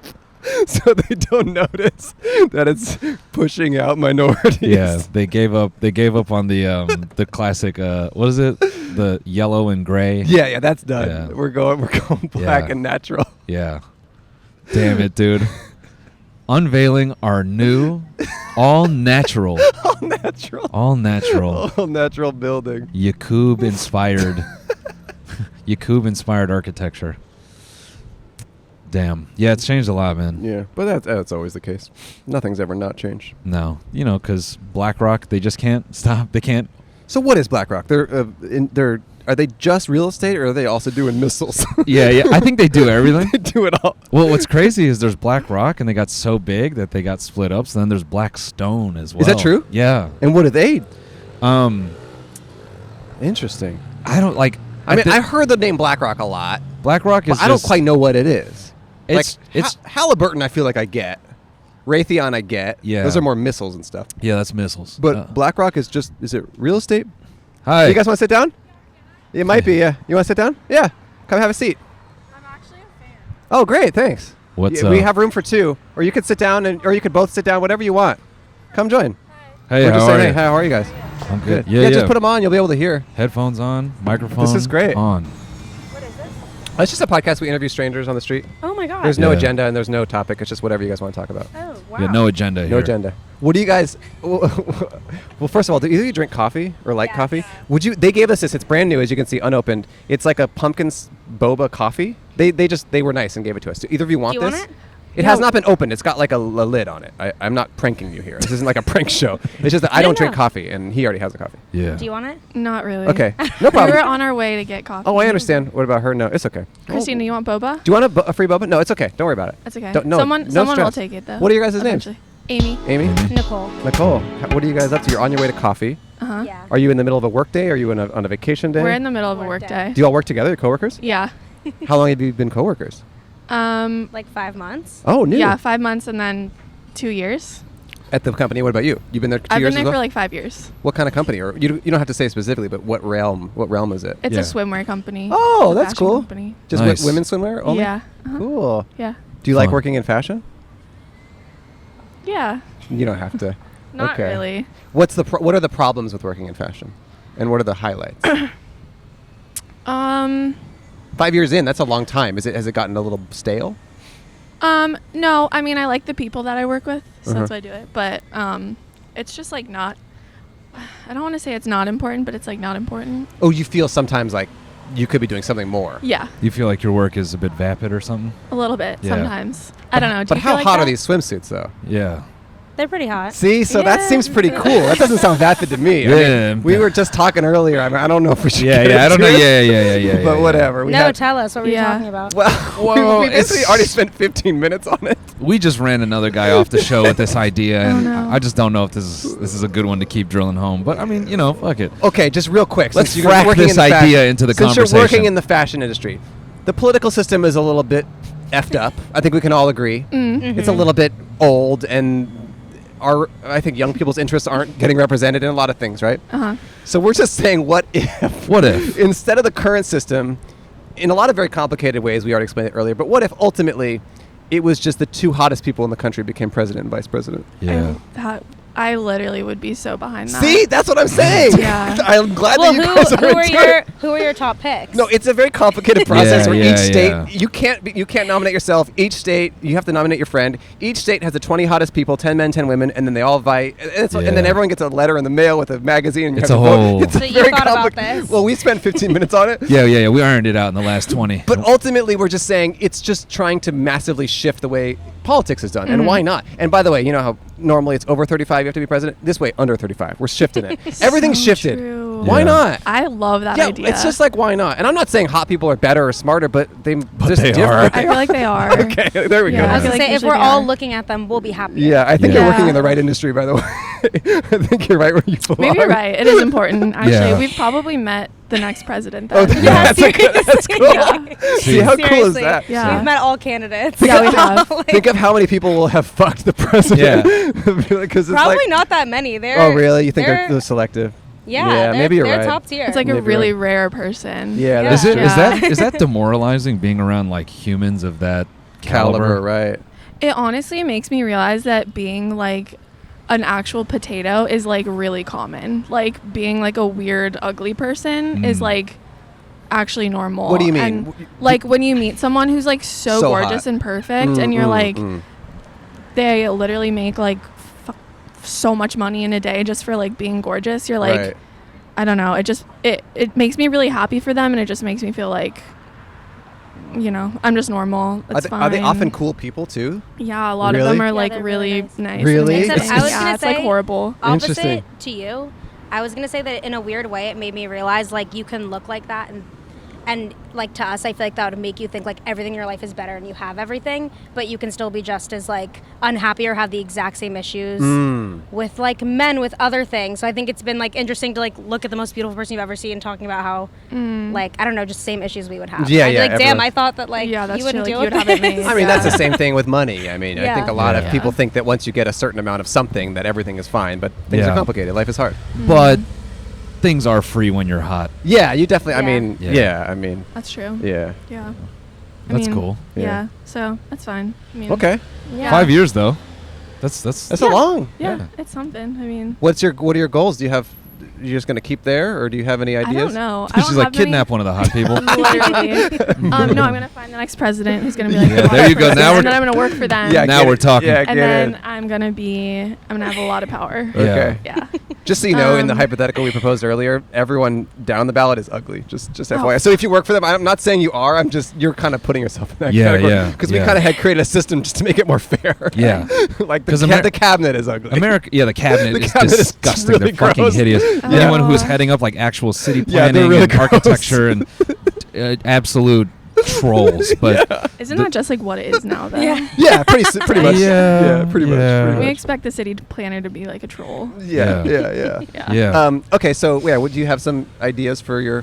So they don't notice that it's pushing out minorities. Yeah, they gave up on the classic what is it? The yellow and gray. Yeah, that's done. Yeah. We're going black and natural. Yeah. Damn it, dude. Unveiling our new all natural All natural building. Yakub inspired architecture. Damn. Yeah, it's changed a lot, man. Yeah, but that's always the case. Nothing's ever not changed. No, because BlackRock, they just can't stop. They can't. So what is BlackRock? Are they just real estate, or are they also doing missiles? Yeah. I think they do everything. They do it all. Well, what's crazy is there's BlackRock, and they got so big that they got split up. So then there's Blackstone as well. Is that true? Yeah. And what are they? Interesting. I don't like. I heard the name BlackRock a lot. BlackRock is. I don't quite know what it is. It's Halliburton. I feel like I get. Raytheon, I get. Yeah. Those are more missiles and stuff. Yeah, that's missiles. But BlackRock is it real estate? Hi. You guys want to sit down? It might be, yeah. You want to sit down? Yeah. Come have a seat. I'm actually a fan. Oh, great. Thanks. What's We have room for two. Or you could sit down, or you could both sit down, whatever you want. Come join. Hey, We're just how are saying, you? hey, how are you guys? I'm good. Yeah, just put them on. You'll be able to hear. Headphones on, microphone This is great. on. What is this? It's just a podcast. We interview strangers on the street. Oh my god. There's no Yeah. agenda and there's no topic. It's just whatever you guys want to talk about. Oh wow. Yeah, no agenda here. No agenda. What do you guys? Well, first of all, do either of you drink coffee or like Yeah. coffee? Would you? They gave us this. It's brand new, as you can see, unopened. It's like a pumpkin boba coffee. They were nice and gave it to us. Do either of you want Do you this? want it? It has not been opened. It's got like a lid on it. I'm not pranking you here. This isn't like a prank show. It's just that I don't drink coffee, and he already has a coffee. Yeah. Do you want it? Not really. Okay, no We were problem. on our way to get coffee. Oh, I understand. What about her? No, it's okay. Christina, you want boba? Do you want a free boba? No, it's okay. Don't worry about it. That's okay. No someone will stress. take it though. What are your guys' names? eventually. Amy. Amy? Nicole. Nicole. What are you guys up to? You're on your way to coffee. Uh-huh. Yeah. Are you in the middle of a work day? Are you on a vacation day? We're in the middle of a Work work day. day. Do you all work together, your coworkers? Yeah. How long have you been coworkers? Like 5 months. Oh, new. Yeah, 5 months and then 2 years. At the company. What about you? You've been there 2 I've years been as there well? for like 5 years. What kind of company? Or you don't have to say specifically, but what realm? What realm is it? It's Yeah. a swimwear company. Oh, A that's fashion cool. Company. Just Nice. women's swimwear only? Yeah. Uh-huh. Cool. Yeah. Do you like Fun. working in fashion? Yeah. You don't have to. Not Okay. really. What are the problems with working in fashion? And what are the highlights? 5 years in, that's a long time. Has it gotten a little stale? No, I mean I like the people that I work with, so Uh-huh. that's why I do it. But it's just like not. I don't want to say it's not important, but it's like not important. Oh, you feel sometimes like you could be doing something more. Yeah, You feel like your work is a bit vapid or something? a little bit Yeah. sometimes. I don't know. Do But you how feel like hot are that? these swimsuits, though? Yeah. They're pretty hot. See, so that Yeah. seems pretty cool. That doesn't sound vapid to me. I mean, Yeah. we were just talking earlier. I don't know if we should. Yeah, get yeah. I don't know. into it, Yeah. But whatever. We No, had- tell us. What were you Yeah. talking about? Well, Whoa, we basically it's- already spent 15 minutes on it. We just ran another guy off the show with this idea, and no. I just don't know if this is a good one to keep drilling home. But I mean, fuck it. Okay, just real quick. Let's since you're frack working this in the idea into the since you're working conversation. in the fashion industry, the political system is a little bit effed up. I think we can all agree. It's a little bit old, and I think young people's interests aren't getting represented in a lot of things, right? Uh-huh. So we're just saying, what if? What if? Instead of the current system, in a lot of very complicated ways, we already explained it earlier, but what if ultimately it was just the two hottest people in the country became president and vice president? Yeah. I literally would be so behind that. See, that's what I'm saying. Yeah. I'm glad Well, that you guys are into it. who are your top picks? No, it's a very complicated process where Yeah, each state yeah. you can't nominate yourself. Each state you have to nominate your friend. Each state has the 20 hottest people, 10 men, 10 women, and then they all vie. And then Yeah. everyone gets a letter in the mail with a magazine. And you It's have a to vote. whole- It's So you thought about this? Well, we spent 15 minutes on it. Yeah. We earned it out in the last 20. But ultimately, we're just saying it's just trying to massively shift the way politics is done. And why not? And by the way, you know how normally it's over 35 you have to be president? This way, under 35. We're shifting it. Everything's So shifted. true. Why Yeah. not? I love that Yeah, idea. it's just like, why not? And I'm not saying hot people are better or smarter, but just they different. are. I feel like they are. Okay, there we Yeah, go. I was feel gonna like say if usually we're they all are. looking at them, we'll be happy. Yeah, I think you're Yeah. working in the right industry, by the way. I think you're right where you belong. Maybe you're right. It is important. Actually, Yeah. we've probably met the next president. Oh, Then. yeah, that's cool. Yeah. See, how cool is Seriously. that? Yeah. We've met all candidates. Yeah, we have. Like, Think of how many people will have fucked the president. Because it's probably like, not that many. They're, oh, really? You think they're selective? Yeah, maybe you're they're right. top tier. It's like a Maybe really right. rare person. Yeah, Yeah. that's Is that demoralizing being around like humans of that caliber, right? It honestly makes me realize that being like an actual potato is like really common. Like being like a weird, ugly person is like actually normal. What do you mean? And, like when you meet someone who's like so gorgeous hot. and perfect, and you're like, they literally make like so much money in a day just for like being gorgeous. You're like, Right. I don't know. It makes me really happy for them, and it just makes me feel like, I'm just normal. It's fine. Are they often cool people too? Yeah, a lot of Really? them are Yeah, like they're really, really nice. nice. Really? and Except nice. I was yeah, gonna it's like say- horrible. Interesting. Opposite to you, I was gonna say that in a weird way, it made me realize like you can look like that and like to us, I feel like that would make you think like everything in your life is better and you have everything, but you can still be just as like unhappy or have the exact same issues with like men with other things. So I think it's been like interesting to like look at the most beautiful person you've ever seen, talking about how like I don't know, just same issues we would have. Yeah, I'd be yeah, like, damn, everyone- I thought that like Yeah, that's you wouldn't true, deal like, with you would have it this. made. I mean, that's the Yeah. same thing with money. I mean, I Yeah. think a lot of Yeah. people think that once you get a certain amount of something, that everything is fine. But things Yeah. are complicated. Life is hard. But things are free when you're hot. Yeah, you definitely. I Yeah. mean, Yeah. yeah. I mean, That's true. yeah. Yeah. That's cool. Yeah. Yeah. So that's fine. I mean, Okay, Yeah. 5 years though. That's that's a long. Yeah, it's something. I mean, What are your goals? Do you have you're just gonna keep there, or do you have any I ideas? don't know. I She's don't like, have many- kidnap one of the hot people. Literally. No, I'm gonna find the next president who's gonna be like, Yeah, there you go. person, Now and then I'm gonna work for them. Yeah, Now get we're it. talking. Yeah, and get then it. I'm gonna have a lot of power. Okay. Yeah. Just so you know, in the Um, hypothetical we proposed earlier, everyone down the ballot is ugly. Just Oh. FYI. So if you work for them, I'm not saying you are. You're kind of putting yourself in that Yeah, category. yeah, Because we yeah. kind of had created a system just to make it more fair. Yeah. Like 'Cause the cabinet is ugly. America, yeah, the cabinet The is cabinet is disgusting. really They're fucking gross. hideous. Yeah. Anyone who is heading up like actual city Yeah, they're planning really and gross. architecture and absolute trolls. But Isn't that just like what it is now, though? Yeah. Yeah, pretty much. Yeah, Pretty yeah. much. Pretty We much. expect the city planner to be like a troll. Yeah. Yeah. Yeah. Okay, so yeah, would you have some ideas for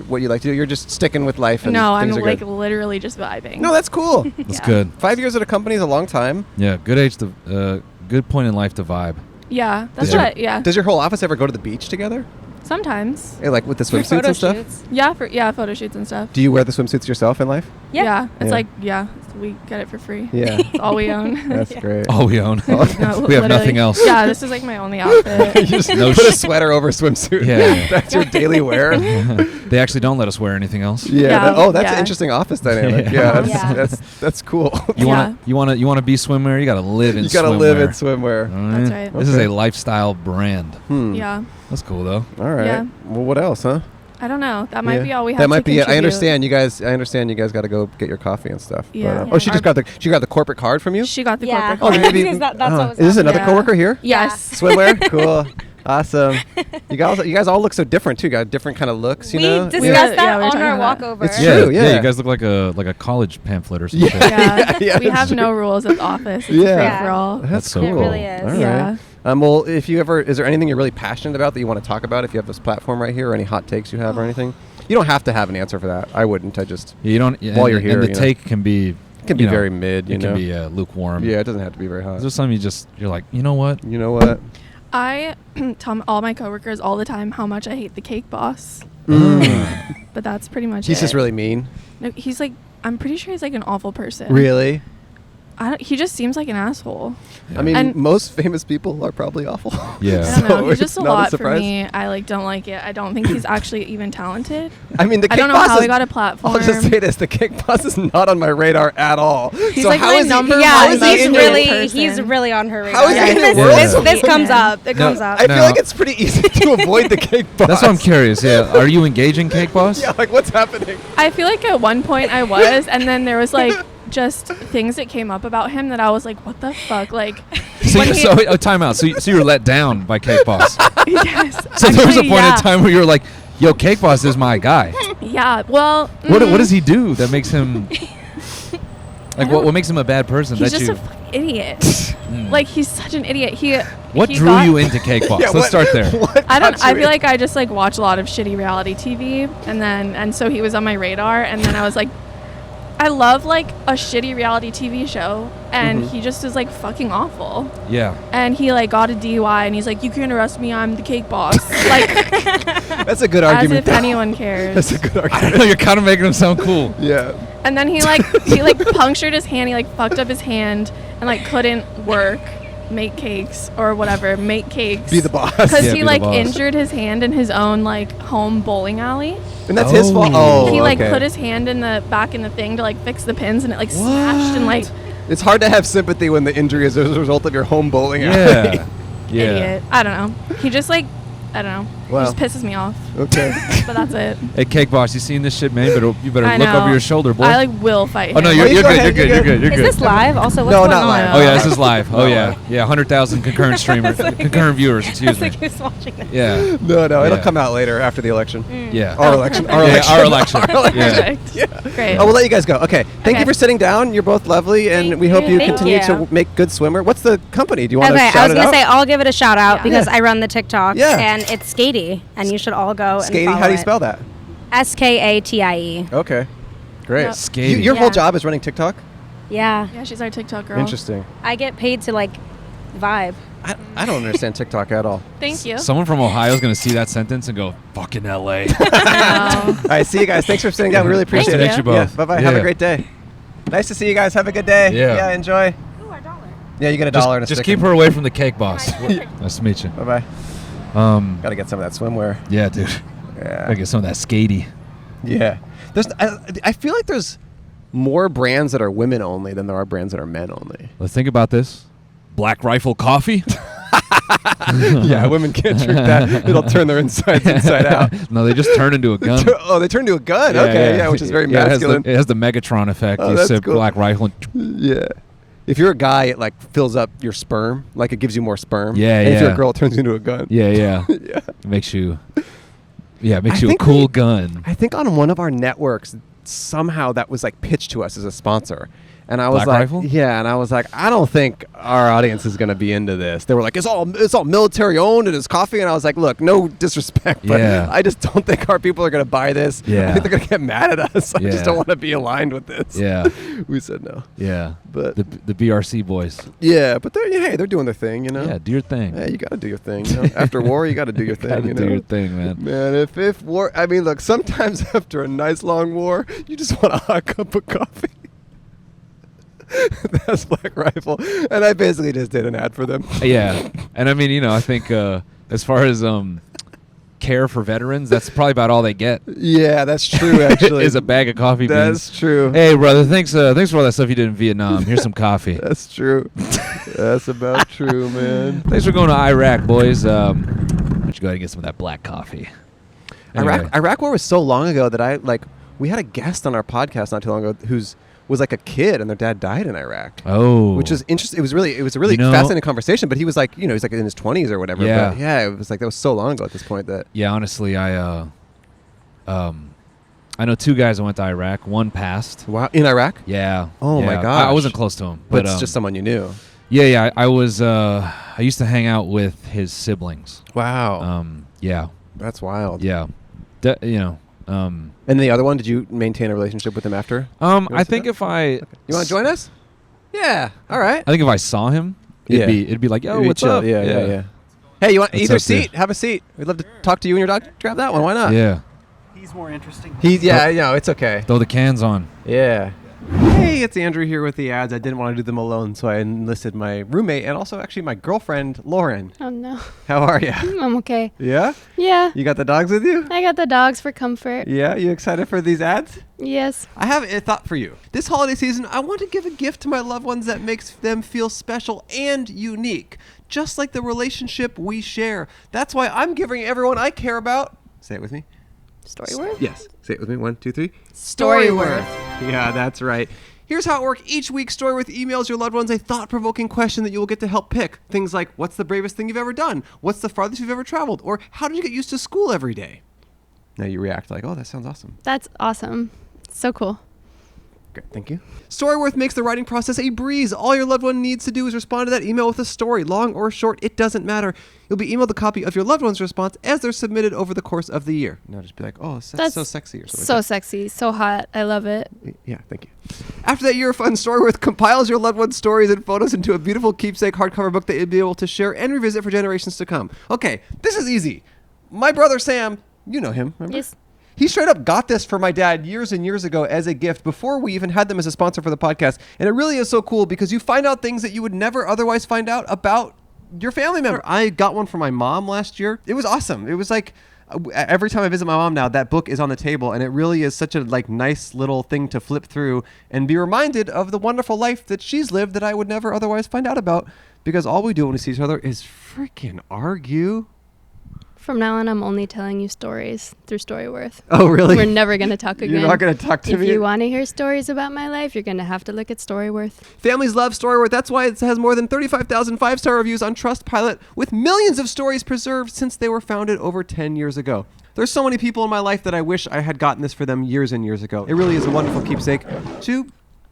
what you like to do? You're just sticking with life. And No, I'm things are like good. literally just vibing. No, that's cool. that's Yeah. good. 5 years at a company is a long time. Yeah, good age to good point in life to vibe. Yeah, that's Does what. Yeah. Does your whole office ever go to the beach together? Sometimes. Yeah, like with the For swimsuits photo and stuff? shoots. Yeah, photo shoots and stuff. Do you wear the swimsuits yourself in life? Yeah. It's Yeah. like we get it for free. Yeah. It's all we own. That's great. All we own. No, we have literally. nothing else. Yeah, this is like my only outfit. You just No put a sh- sweater over a swimsuit. Yeah. That's your daily wear. They actually don't let us wear anything else. Yeah. Yeah. That's an Yeah. interesting office dynamic. Yeah. Yeah. Yeah. That's cool. You Yeah. wanna be swimwear. You gotta live in. You gotta swimwear. live in swimwear. All That's right. This is Okay. a lifestyle brand. Yeah. That's cool though. All right. Yeah. Well, what else, huh? I don't know. That might Yeah. be all we have. That might to be it. I contribute. understand you guys got to go get your coffee and stuff. But, Yeah. oh, she just Our- got the corporate card from you. She got the Yeah. corporate Oh, then card. maybe Because that's what was is this another Yeah. coworker here? Yes. Swimwear, cool, awesome. You guys all look so different too. You got different kind of looks, you We know. discussed Yeah, that we were on talking our about walkover. It's Yeah, true, yeah. You guys look like a college pamphlet or something. Yeah. Yeah, we that's have true. no rules at the office. It's Yeah. free Yeah. for all. That's so cool. It really is. All right. Yeah. Well, if you ever, is there anything you're really passionate about that you want to talk about? If you have this platform right here, or any hot takes you have, or anything, you don't have to have an answer for that. I wouldn't. I just You don't. While you're here, and the you know. take can be. it can be you know, very mid. You It know. can be lukewarm. Yeah, it doesn't have to be very hot. Is there something you're like, you know what? You know what? I tell all my coworkers all the time how much I hate the cake boss. But that's pretty much He's it. just really mean. No, he's like, I'm pretty sure he's like an awful person. Really? He just seems like an asshole. I mean, And- most famous people are probably awful. Yeah. I don't know. So He's just it's a not a lot for surprise. me. I like don't like it. I don't think he's actually even talented. I mean, the I cake don't know boss how is, he got a platform. I'll just say this: the cake boss is not on my radar at all. He's so like how my is he- number Yeah, how is he he's in your- really person. he's really on her radar. How is he in your this, world? this comes Yeah. up. It No, comes up. I feel No. like it's pretty easy to avoid the cake boss. That's what I'm curious. Yeah. Are you engaging Cake Boss? Yeah, like what's happening? I feel like at one point I was, and then there was like just things that came up about him that I was like, what the fuck? Like, when he- Time out. So you were let down by Cake Boss. yes. So there was a Actually, point yeah. in time where you were like, "Yo, Cake Boss is my guy." Yeah. Well, What does he do that makes him like what makes him a bad person? he's that just you a fucking idiot. Like he's such an idiot. what he drew got- you into Cake Boss? Yeah, Let's start there. What I don't. got you I feel in? like I just like watch a lot of shitty reality TV, and so he was on my radar, and then I was like, I love like a shitty reality TV show, and he just is like fucking awful. Yeah. And he like got a DUI, and he's like, you can't arrest me, I'm the cake boss. Like, That's a good as argument. if anyone cares. That's a good I don't argument. know. You're kind of making him sound cool. Yeah. And then he like punctured his hand. He like fucked up his hand and like couldn't make cakes or whatever. Make cakes. Be the boss. Because Yeah, be he the like boss. injured his hand in his own like home bowling alley. And that's his fault. Oh, He like okay. put his hand in the back in the thing to like fix the pins, and it like smashed and like It's hard to have sympathy when the injury is as a result of your home bowling alley. Yeah. Yeah. idiot. I don't know. He just like I don't know. Wow. He just pisses me off. Okay. But that's it. Hey, Cake Boss, you seen this shit, man? You better I look know. over your shoulder, boy. I like will fight him. Oh no, Oh, you're you go good. ahead, You're you're good. You're Is good. this live? Also, what's No, going not on? live. Oh yeah, this is live. Oh No, yeah, live. yeah, 100,000 concurrent streamers, concurrent viewers. Excuse me. Like who's watching this? Yeah, No, it'll Yeah. come out later after the election. yeah. Our election. Our Yeah, election. our election. Yeah. Perfect. Great. Oh, we'll let you guys go. Okay. Thank you Okay. for sitting down. You're both lovely, and Thank we hope you. you Thank continue you. to make good swimmer. What's the company? Do you want Okay, to I shout was it gonna out? say I'll give it a shout out Yeah. because Yeah. I run the TikTok. Yeah. And it's Skatey, and you should all go and Skatey, follow how do you it. spell that? SKATIE. Okay. Great. Yep. Skating. Your whole Yeah. job is running TikTok? Yeah. Yeah, she's our TikTok girl. Interesting. I get paid to like vibe. I don't understand TikTok at all. Thank you. Someone from Ohio is gonna see that sentence and go, "Fucking LA." Wow. All right, see you guys. Thanks for sitting down. We really Thank appreciate you. it. Thank you Yeah, both. bye-bye. Have a Yeah. great day. Nice to see you guys. Have a good day. Yeah. Enjoy. Ooh, $1. Yeah, you get a Just, dollar and a just sticker. keep her away from the Cake Boss. Nice to meet you. Bye-bye. Gotta get some of that swimwear. Yeah, dude. Yeah. Gotta get some of that skatey. Yeah. I feel like there's more brands that are women only than there are brands that are men only. Let's think about this. Black Rifle Coffee. Yeah, women can't drink that. It'll turn their insides inside out. No, they just turn into a gun. Oh, they turn into a gun. Okay, yeah, which is very masculine. It has the Megatron effect. Oh, You that's sip cool. Black Rifle. Yeah. If you're a guy, it like fills up your sperm. Like it gives you more sperm. Yeah, and if you're a yeah. girl, it turns into a gun. Yeah. Yeah. It makes you a I think cool gun. I think on one of our networks, somehow that was like pitched to us as a sponsor. And I was Black like, Rifle? yeah, and I was like, I don't think our audience is going to be into this. They were like, it's all military owned and it's coffee. And I was like, look, no disrespect, but Yeah. I just don't think our people are going to buy this. Yeah. I think they're going to get mad at us. I Yeah. just don't want to be aligned with this. Yeah. We said no. Yeah. But the BRC boys. yeah, but they're doing their thing, you know. Yeah, do your thing. Yeah, you got to do your thing. You know? After war, you got to do your thing. Gotta you do know? your thing, man. Man, if war, I mean, look, sometimes after a nice long war, you just want a hot cup of coffee. That's Black Rifle, and I basically just did an ad for them. Yeah, and I mean, I think as far as care for veterans, that's probably about all they get. Yeah, that's true. Actually, is a bag of coffee beans. That's true. Hey, brother, thanks for all that stuff you did in Vietnam. Here's some coffee. That's true. That's about true, man. Thanks for going to Iraq, boys. Why don't you go ahead and get some of that black coffee? Anyway. Iraq War was so long ago that we had a guest on our podcast not too long ago was like a kid and their dad died in Iraq. Oh, which was interesting. It was a really fascinating conversation. But he was like, he's like in his 20s or whatever. Yeah. But yeah, it was like that was so long ago at this point that. Yeah, honestly, I know two guys that went to Iraq. One passed. Wow, in Iraq? Yeah. Oh yeah. my gosh. I wasn't close to him, But it's just someone you knew. Yeah. I was. I used to hang out with his siblings. Wow. Yeah. That's wild. Yeah. And the other one, did you maintain a relationship with him after? I think if I You want to join us? Yeah. All right. I think if I saw him, it'd be like, yo, It'd be what's chill. up? Yeah. Hey, you want That's either up there. seat? Have a seat. We'd love to talk to you and your dog. Grab that one. Why not? Yeah. He's more interesting. It's okay. Throw the cans on. Yeah. Hey, it's Andrew here with the ads. I didn't want to do them alone, so I enlisted my roommate and also actually my girlfriend, Lauren. Oh no. How are you? I'm okay. Yeah? Yeah. You got the dogs with you? I got the dogs for comfort. Yeah? You excited for these ads? Yes. I have a thought for you. This holiday season, I want to give a gift to my loved ones that makes them feel special and unique, just like the relationship we share. That's why I'm giving everyone I care about. Say it with me. Storyworth? Yes. Say it with me. 1, 2, 3. Storyworth. Yeah, that's right. Here's how it works. Each week, Storyworth emails your loved ones a thought-provoking question that you will get to help pick. Things like, what's the bravest thing you've ever done? What's the farthest you've ever traveled? Or how did you get used to school every day? Now you react like, oh, that sounds awesome. That's awesome. So cool. Great, thank you. Storyworth makes the writing process a breeze. All your loved one needs to do is respond to that email with a story. Long or short, it doesn't matter. You'll be emailed a copy of your loved one's response as they're submitted over the course of the year. Now just be like, oh, that's so sexy or something. So sexy. So hot. I love it. Yeah, thank you. After that year of fun, Storyworth compiles your loved one's stories and photos into a beautiful keepsake hardcover book that you'll be able to share and revisit for generations to come. Okay, this is easy. My brother Sam, you know him, remember? Yes. He straight up got this for my dad years and years ago as a gift before we even had them as a sponsor for the podcast. And it really is so cool because you find out things that you would never otherwise find out about your family member. I got one for my mom last year. It was awesome. It was like every time I visit my mom now, that book is on the table, and it really is such a nice little thing to flip through and be reminded of the wonderful life that she's lived that I would never otherwise find out about, because all we do when we see each other is freaking argue. From now on, I'm only telling you stories through Storyworth. Oh, really? We're never going to talk again. You're not going to talk to me? If you want to hear stories about my life, you're going to have to look at Storyworth. Families love Storyworth. That's why it has more than 35,000 5-star reviews on Trustpilot, with millions of stories preserved since they were founded over 10 years ago. There's so many people in my life that I wish I had gotten this for them years and years ago. It really is a wonderful keepsake to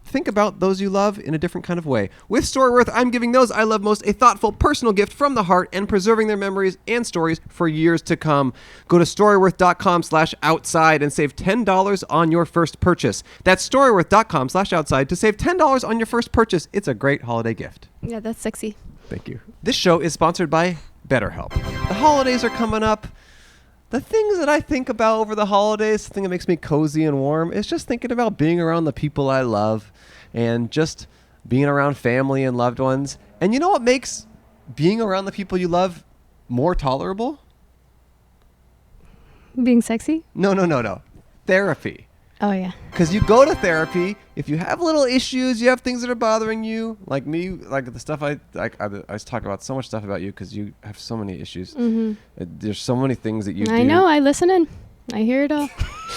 think about those you love in a different kind of way. With Storyworth, I'm giving those I love most a thoughtful, personal gift from the heart and preserving their memories and stories for years to come. Go to storyworth.com/outside and save $10 on your first purchase. That's storyworth.com/outside to save $10 on your first purchase. It's a great holiday gift. Yeah, that's sexy. Thank you. This show is sponsored by BetterHelp. The holidays are coming up. The things that I think about over the holidays, the thing that makes me cozy and warm, is just thinking about being around the people I love and just being around family and loved ones. And you know what makes being around the people you love more tolerable? Being sexy? No. Therapy. Oh, yeah. Because you go to therapy if you have little issues, you have things that are bothering you, like me, like the stuff I talk about so much stuff about you because you have so many issues. Mm-hmm. There's so many things that you do. I know. I listen in. I hear it all.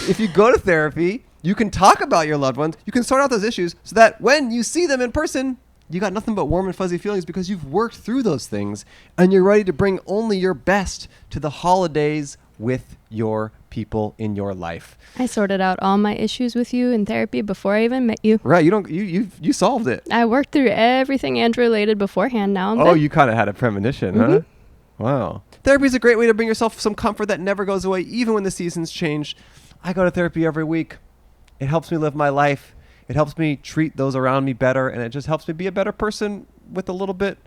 If you go to therapy, you can talk about your loved ones. You can sort out those issues so that when you see them in person, you got nothing but warm and fuzzy feelings because you've worked through those things and you're ready to bring only your best to the holidays with your people in your life. I sorted out all my issues with you in therapy before I even met you. Right, you solved it. I worked through everything Andrew related beforehand. Now I'm Oh, good. you kind of had a premonition, huh? Wow. Therapy is a great way to bring yourself some comfort that never goes away, even when the seasons change. I go to therapy every week. It helps me live my life. It helps me treat those around me better, and it just helps me be a better person with a little bit,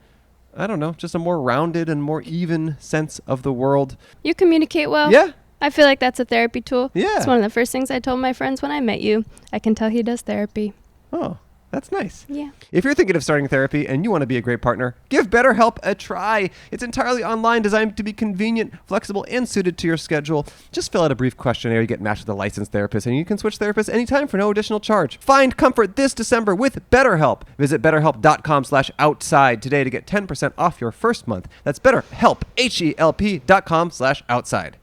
I don't know, just a more rounded and more even sense of the world. You communicate well. Yeah. I feel like that's a therapy tool. Yeah. It's one of the first things I told my friends when I met you. I can tell he does therapy. Oh, that's nice. Yeah. If you're thinking of starting therapy and you want to be a great partner, give BetterHelp a try. It's entirely online, designed to be convenient, flexible, and suited to your schedule. Just fill out a brief questionnaire. You get matched with a licensed therapist, and you can switch therapists anytime for no additional charge. Find comfort this December with BetterHelp. Visit BetterHelp.com/outside today to get 10% off your first month. That's BetterHelp, HELP.com/outside.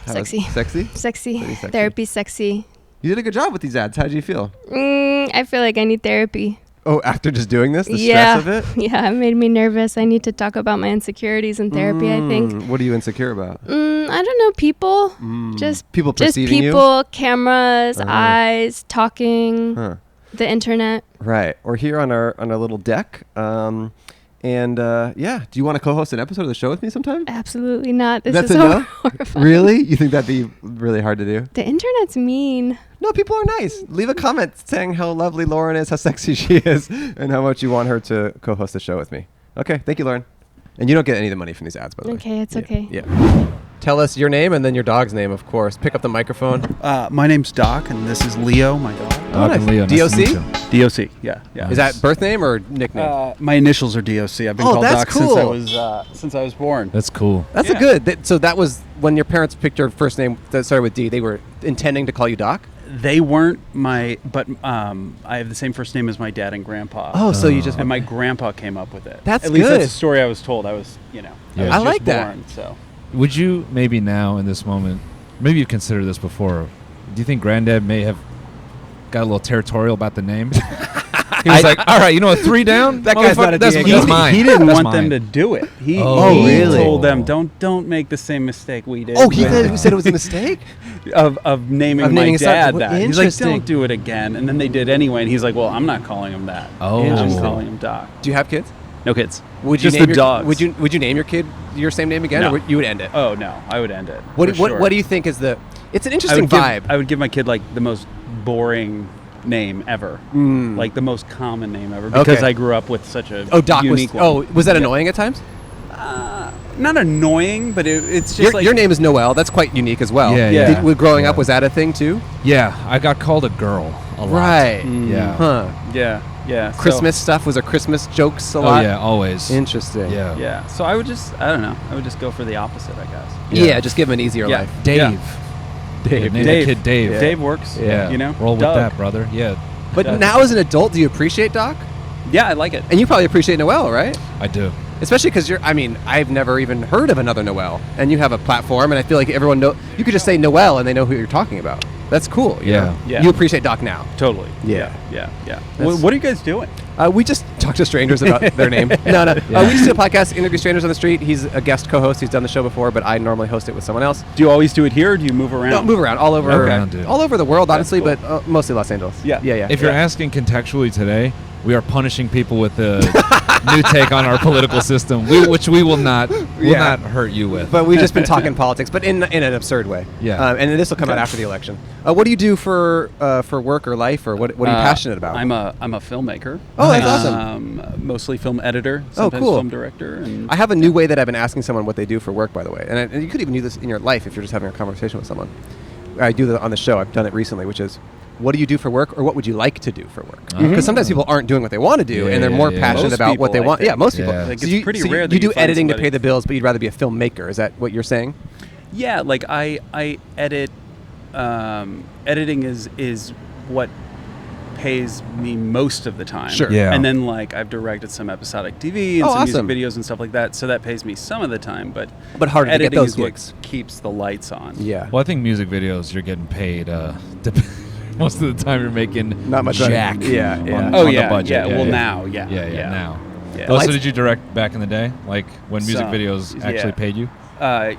Sexy. Sexy? Sexy. Pretty sexy. Therapy sexy. You did a good job with these ads. How did you feel? I feel like I need therapy. Oh, after just doing this? The yeah. stress of it? Yeah, it made me nervous. I need to talk about my insecurities in therapy, I think. What are you insecure about? I don't know, people. Just People just perceiving you? people, cameras, eyes, talking, Huh. the internet. Right. We're here on our little deck. Yeah. Do you want to co-host an episode of the show with me sometime? Absolutely not. This That's is a no? horrifying. Really? You think that'd be really hard to do? The internet's mean. No, people are nice. Leave a comment saying how lovely Lauren is, how sexy she is, and how much you want her to co-host the show with me. Okay. Thank you, Lauren. And you don't get any of the money from these ads, by the way. Okay, it's Yeah. okay. Yeah. Tell us your name and then your dog's name, of course. Pick up the microphone. My name's Doc, and this is Leo, my dog. Doc and Leo, nice to DOC? meet you. DOC, yeah. Is that birth name or nickname? My initials are DOC. I've been called that's Doc cool. since I was born. That's cool. That's a good. So that was when your parents picked your first name that started with D. They were intending to call you Doc? They weren't but I have the same first name as my dad and grandpa. Oh, so you just... And my grandpa came up with it. That's At least good. that's the story I was told. I was, Yeah. I I was like just that. born, so. Would you maybe now in this moment, maybe you've considered this before, do you think Granddad may have got a little territorial about the name? He was like, all right, you know what, 3 down? That guy's not a that's, Diego. that's mine. He didn't That's want them mine. to do it. He really? told them, don't make the same mistake we did. Oh, he with- said it was a mistake? of naming my naming a son. dad Well, that. He's like, interesting. don't do it again. And then they did anyway. And he's like, well, I'm not calling him that. Oh. I'm just Interesting. calling him Doc. Do you have kids? No kids. Would you just name the your, dogs. Would you name your kid your same name again, No. or you would end it? Oh no, I would end it. What for sure. do you think is the? It's an I interesting would give, vibe. I would give my kid like the most boring name ever, like the most common name ever, because Okay. I grew up with such a Doc was. unique one. Oh, was that annoying at times? Not annoying, but it's just Your name is Noel. That's quite unique as well. Yeah, yeah. Growing up, Yeah. was that a thing too? Yeah, I got called a girl a lot. Right. Yeah. Huh. Yeah. So- Christmas stuff, was there Christmas jokes a Oh, lot? yeah, always. Interesting. Yeah. Yeah. So I would just go for the opposite, I guess. Yeah, just give him an easier Yeah. life. Dave. Yeah. Name the Dave. kid Dave. Yeah. Dave works. Yeah. You know. Roll with Doug. that, brother. Yeah, But Doug. now as an adult, do you appreciate Doc? Yeah, I like it. And you probably appreciate Noel, right? I do. Especially because I've never even heard of another Noel. And you have a platform, and I feel like everyone you could just say Noel and they know who you're talking about. That's cool. you Yeah. know? Yeah. You appreciate Doc now. Totally. Yeah. Yeah. That's- What are you guys doing? We just talk to strangers about their name. No. We just do a podcast, interview strangers on the street. He's a guest co-host. He's done the show before, but I normally host it with someone else. Do you always do it here, or do you move around? No, move around all over, Around, dude. all over the world, That's honestly, cool. but mostly Los Angeles. Yeah. Yeah. If you're asking contextually today, we are punishing people with a new take on our political system, which we will not hurt you with. But we've just been talking politics, but in an absurd way. Yeah. And this will come out after the election. What do you do for work or life, or what are you passionate about? I'm a filmmaker. Oh, that's awesome. Mostly film editor, Oh, sometimes cool. film director. And I have a new way that I've been asking someone what they do for work, by the way. And you could even do this in your life if you're just having a conversation with someone. I do that on the show. I've done it recently, which is, what do you do for work, or what would you like to do for work? Because sometimes people aren't doing what they want to do, and they're more passionate Most about what they people, I want. think. Yeah, most people. Yeah. Like, So it's pretty rare that you do you find editing to somebody- pay the bills, but you'd rather be a filmmaker. Is that what you're saying? Yeah, like I edit. Editing is what pays me most of the time. Sure. Yeah. And then like I've directed some episodic TV and Oh, some awesome. music videos and stuff like that, so that pays me some of the time. But harder to get editing those is gigs. what keeps the lights on. Yeah. Well, I think music videos you're getting paid. Most of the time you're making Not much money. jack. Yeah, yeah. On, Oh on yeah, the budget. yeah. Well now, yeah, Yeah, now. Yeah. Oh, so Lights- did you direct back in the day, like when music Some, videos actually yeah. paid you?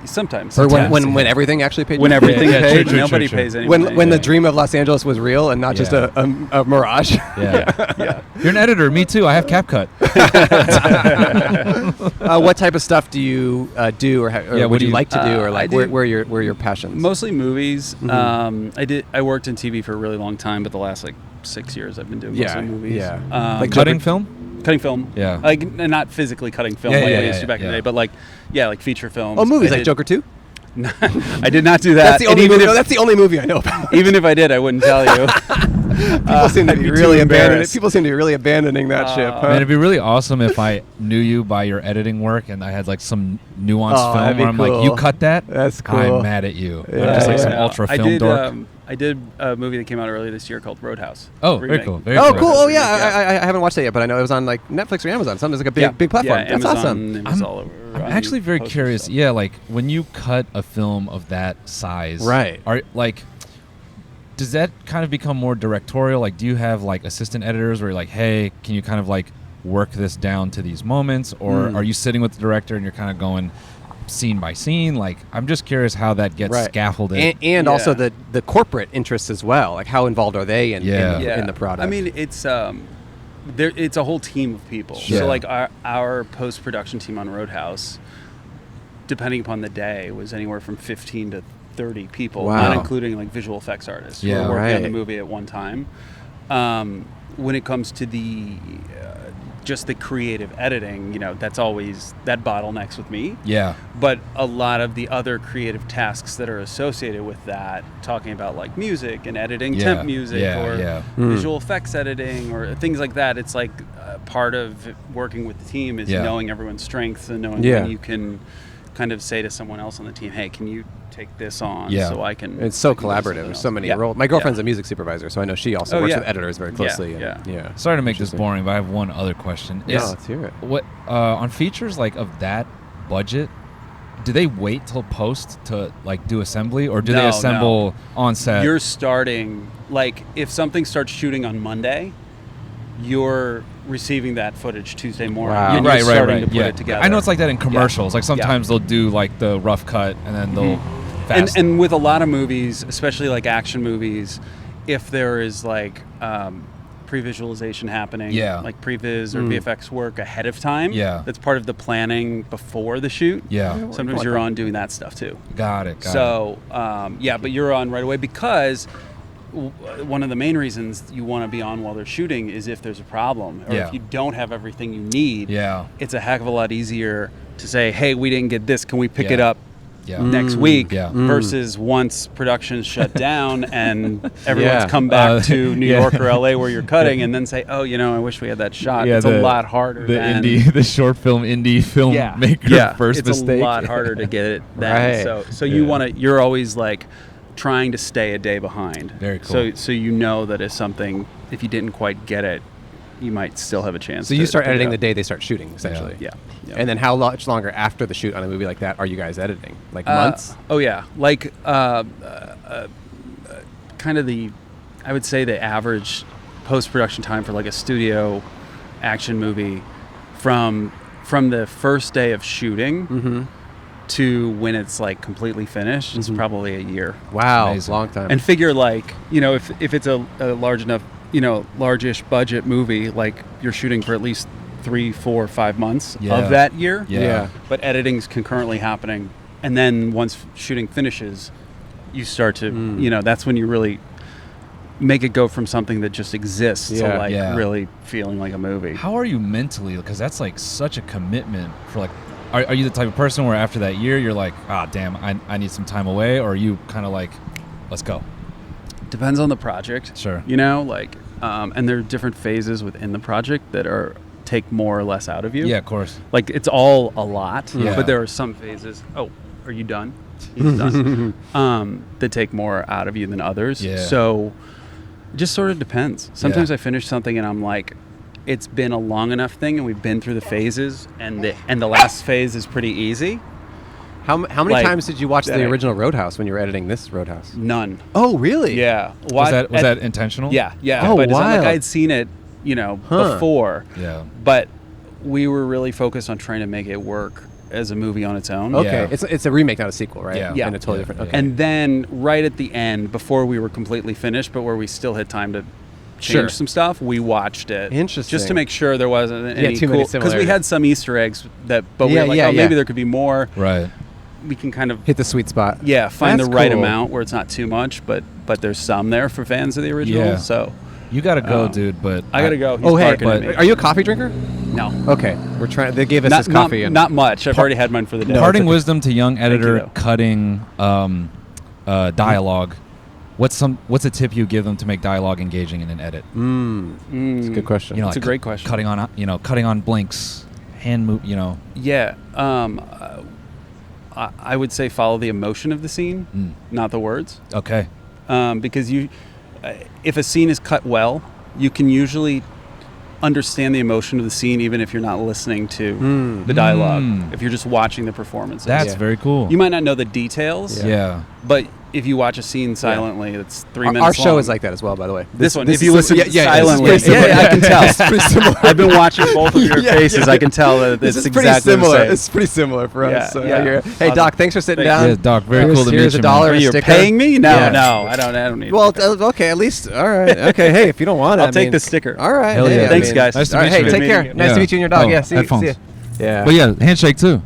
Sometimes. Or Sometimes, when yeah. everything actually paid. When you? everything Yeah, paid, true, nobody true. pays anything. When the dream of Los Angeles was real and not just Yeah. a mirage. Yeah. yeah. You're an editor. Me too. I have CapCut. What type of stuff do you do, or Yeah, what would do you you- like to do, or I like do- where are your passions? Mostly movies. Mhm. I worked in TV for a really long time, but the last like 6 years I've been doing Yeah, mostly movies. yeah. Like Cutting film? cutting film. Yeah. Like not physically cutting film Yeah, like yeah, we used yeah, to back in yeah. the day, but like like feature films. Oh, movies I like did- Joker 2. I did not do that. That's the And only even movie. if- That's the only movie I know about. even if I did, I wouldn't tell you. People seem to I'd be be really too abandoning. embarrassed. People seem to be really abandoning that ship. Huh? Man, it'd be really awesome if I knew you by your editing work and I had like some nuanced Oh, that'd film be where I'm like, cool. you cut that? That's cool. I'm mad at you. Yeah, I'm just like some yeah. ultra I film did, dork. I did a movie that came out earlier this year called Roadhouse. Oh, very Remake. cool. Very Oh, cool. cool. Oh, yeah. Yeah. I haven't watched it yet, but I know it was on like Netflix or Amazon. Something like a big platform. Yeah, That's Amazon, awesome. It was all over. I'm on actually very posters curious. stuff. Yeah, like when you cut a film of that size, Right. Are like, does that kind of become more directorial? Like, do you have like assistant editors where you're like, hey, can you kind of like work this down to these moments, or are you sitting with the director and you're kind of going scene by scene? Like, I'm just curious how that gets Right. scaffolded. And also Yeah. the corporate interests as well. Like how involved are they in the product? I mean, it's it's a whole team of people. Sure. So like our post production team on Roadhouse, depending upon the day, was anywhere from 15 to 30 people, Wow. not including like visual effects artists who Yeah. were working on the Right. movie at one time. When it comes to the just the creative editing, that's always that bottlenecks with me. yeah. But a lot of the other creative tasks that are associated with that, talking about like music and editing Yeah, temp music yeah, or yeah. visual effects editing or things like that, it's like part of working with the team is Yeah. knowing everyone's strengths and knowing Yeah. when you can kind of say to someone else on the team, hey, can you take this on Yeah. so I can... it's so I can do collaborative. something There's else. so many Yeah. roles. My girlfriend's Yeah. a music supervisor, so I know she also Oh, works yeah. with editors very closely. Yeah, and, yeah. Sorry to make this Interesting. boring, but I have one other question. Yeah, Is- let's hear it. What on features like of that budget? Do they wait till post to like do assembly, or do they No, assemble on set? You're starting, like, if something starts shooting on Monday, you're receiving that footage Tuesday morning. Wow. And you're right, starting to put yeah. it together. I know it's like that in commercials. Like sometimes they'll do like the rough cut and then they'll fast. And with a lot of movies, especially like action movies, if there is like pre-visualization happening, Yeah. like previs or VFX work ahead of time, Yeah. that's part of the planning before the shoot. yeah, Sometimes you're on doing that stuff too. got it. So, but you're on right away because one of the main reasons you want to be on while they're shooting is if there's a problem or Yeah. if you don't have everything you need. Yeah. It's a heck of a lot easier to say, hey, we didn't get this. Can we pick it Yeah. up Yeah. next week? Yeah. Versus once production's shut down and everyone's Yeah. come back to New yeah. York or LA where you're cutting and then say, oh, I wish we had that shot. It's a lot harder The than the short film indie filmmaker first it's mistake. a lot harder to get it then. Right. So you're always like trying to stay a day behind. Very cool. So you know that if you didn't quite get it, you might still have a chance. So you to start pick it editing up. the day they start shooting, essentially. Yeah. And then how much longer after the shoot on a movie like that are you guys editing? Like months? Oh yeah, like kind of I would say the average post-production time for like a studio action movie from the first day of shooting to when it's like completely finished, it's probably a year. Wow, Amazing. long time. And figure like, if it's a large enough, large-ish budget movie, like you're shooting for at least 3, 4, 5 months Yeah. of that year. Yeah. But editing's concurrently happening. And then once shooting finishes, you start to, that's when you really make it go from something that just exists Yeah. to like Yeah. really feeling like a movie. How are you mentally? Because that's like such a commitment for like. Are you the type of person where after that year you're like, damn, I need some time away, or are you kind of like, let's go? Depends on the project. Sure. And there are different phases within the project that take more or less out of you. Yeah, of course. Like it's all a lot, Yeah. but there are some phases. Oh, "Are you done?" He's done. That take more out of you than others. Yeah. So it just sort of depends. Sometimes I finish something and I'm like, it's been a long enough thing, and we've been through the phases, and the last phase is pretty easy. How many Like, times did you watch the that- original Roadhouse when you were editing this Roadhouse? None. Oh, really? Yeah. Was that intentional? Yeah. Oh, but it's not like wild. I'd seen it, before. Yeah. But we were really focused on trying to make it work as a movie on its own. Okay, Yeah. it's a remake, not a sequel, right? Yeah. And a totally Yeah. different. Yeah. Okay. And then right at the end, before we were completely finished, but where we still had time to change Sure. some stuff, we watched it. Interesting. Just to make sure there wasn't any too many because we similarities. had some Easter eggs but we Yeah, were like, yeah, maybe yeah. there could be more. Right. We can kind of hit the sweet spot. find That's the right cool. amount where it's not too much, but there's some there for fans of the original. Yeah. So You gotta go, dude. But I gotta go. He's Oh, hey, barking at me. are you a coffee drinker? No. Okay, we're trying. They gave us Not, this coffee and not much. I've already had mine for the day. Parting wisdom to young editor though. cutting dialogue. What's a tip you give them to make dialogue engaging in an edit? It's a good question. You know, It's a great question. Cutting on blinks, hand move. Yeah. I would say follow the emotion of the scene, not the words. Okay. Because if a scene is cut well, you can usually understand the emotion of the scene even if you're not listening to the dialogue. If you're just watching the performances. That's very cool. You might not know the details. Yeah. But if you watch a scene silently, it's 3 minutes Our show long. is like that as well, by the way. This one, this if you is- listen yeah, yeah, silently, this is pretty similar. I can tell. It's pretty similar. I've been watching both of your faces. I can tell that This it's is pretty exactly similar. the same. It's pretty similar for us. Yeah, So, yeah. Hey, Awesome. Doc, thanks for sitting Thank down. you. Yeah, Doc, very cool to Here's meet $1 you, man. and a You're sticker. paying me? No, Yeah. no, I don't need. Well, it. okay, at least. All right. Okay, hey, if you don't want it, I'll take the sticker. All right. Hell hey, yeah. I Thanks, mean- guys. Nice to All meet right, you. hey, take Meeting care. you. Nice to Yeah. meet you and your dog. Oh, Yeah, see headphones. you. Yeah. But yeah, handshake too.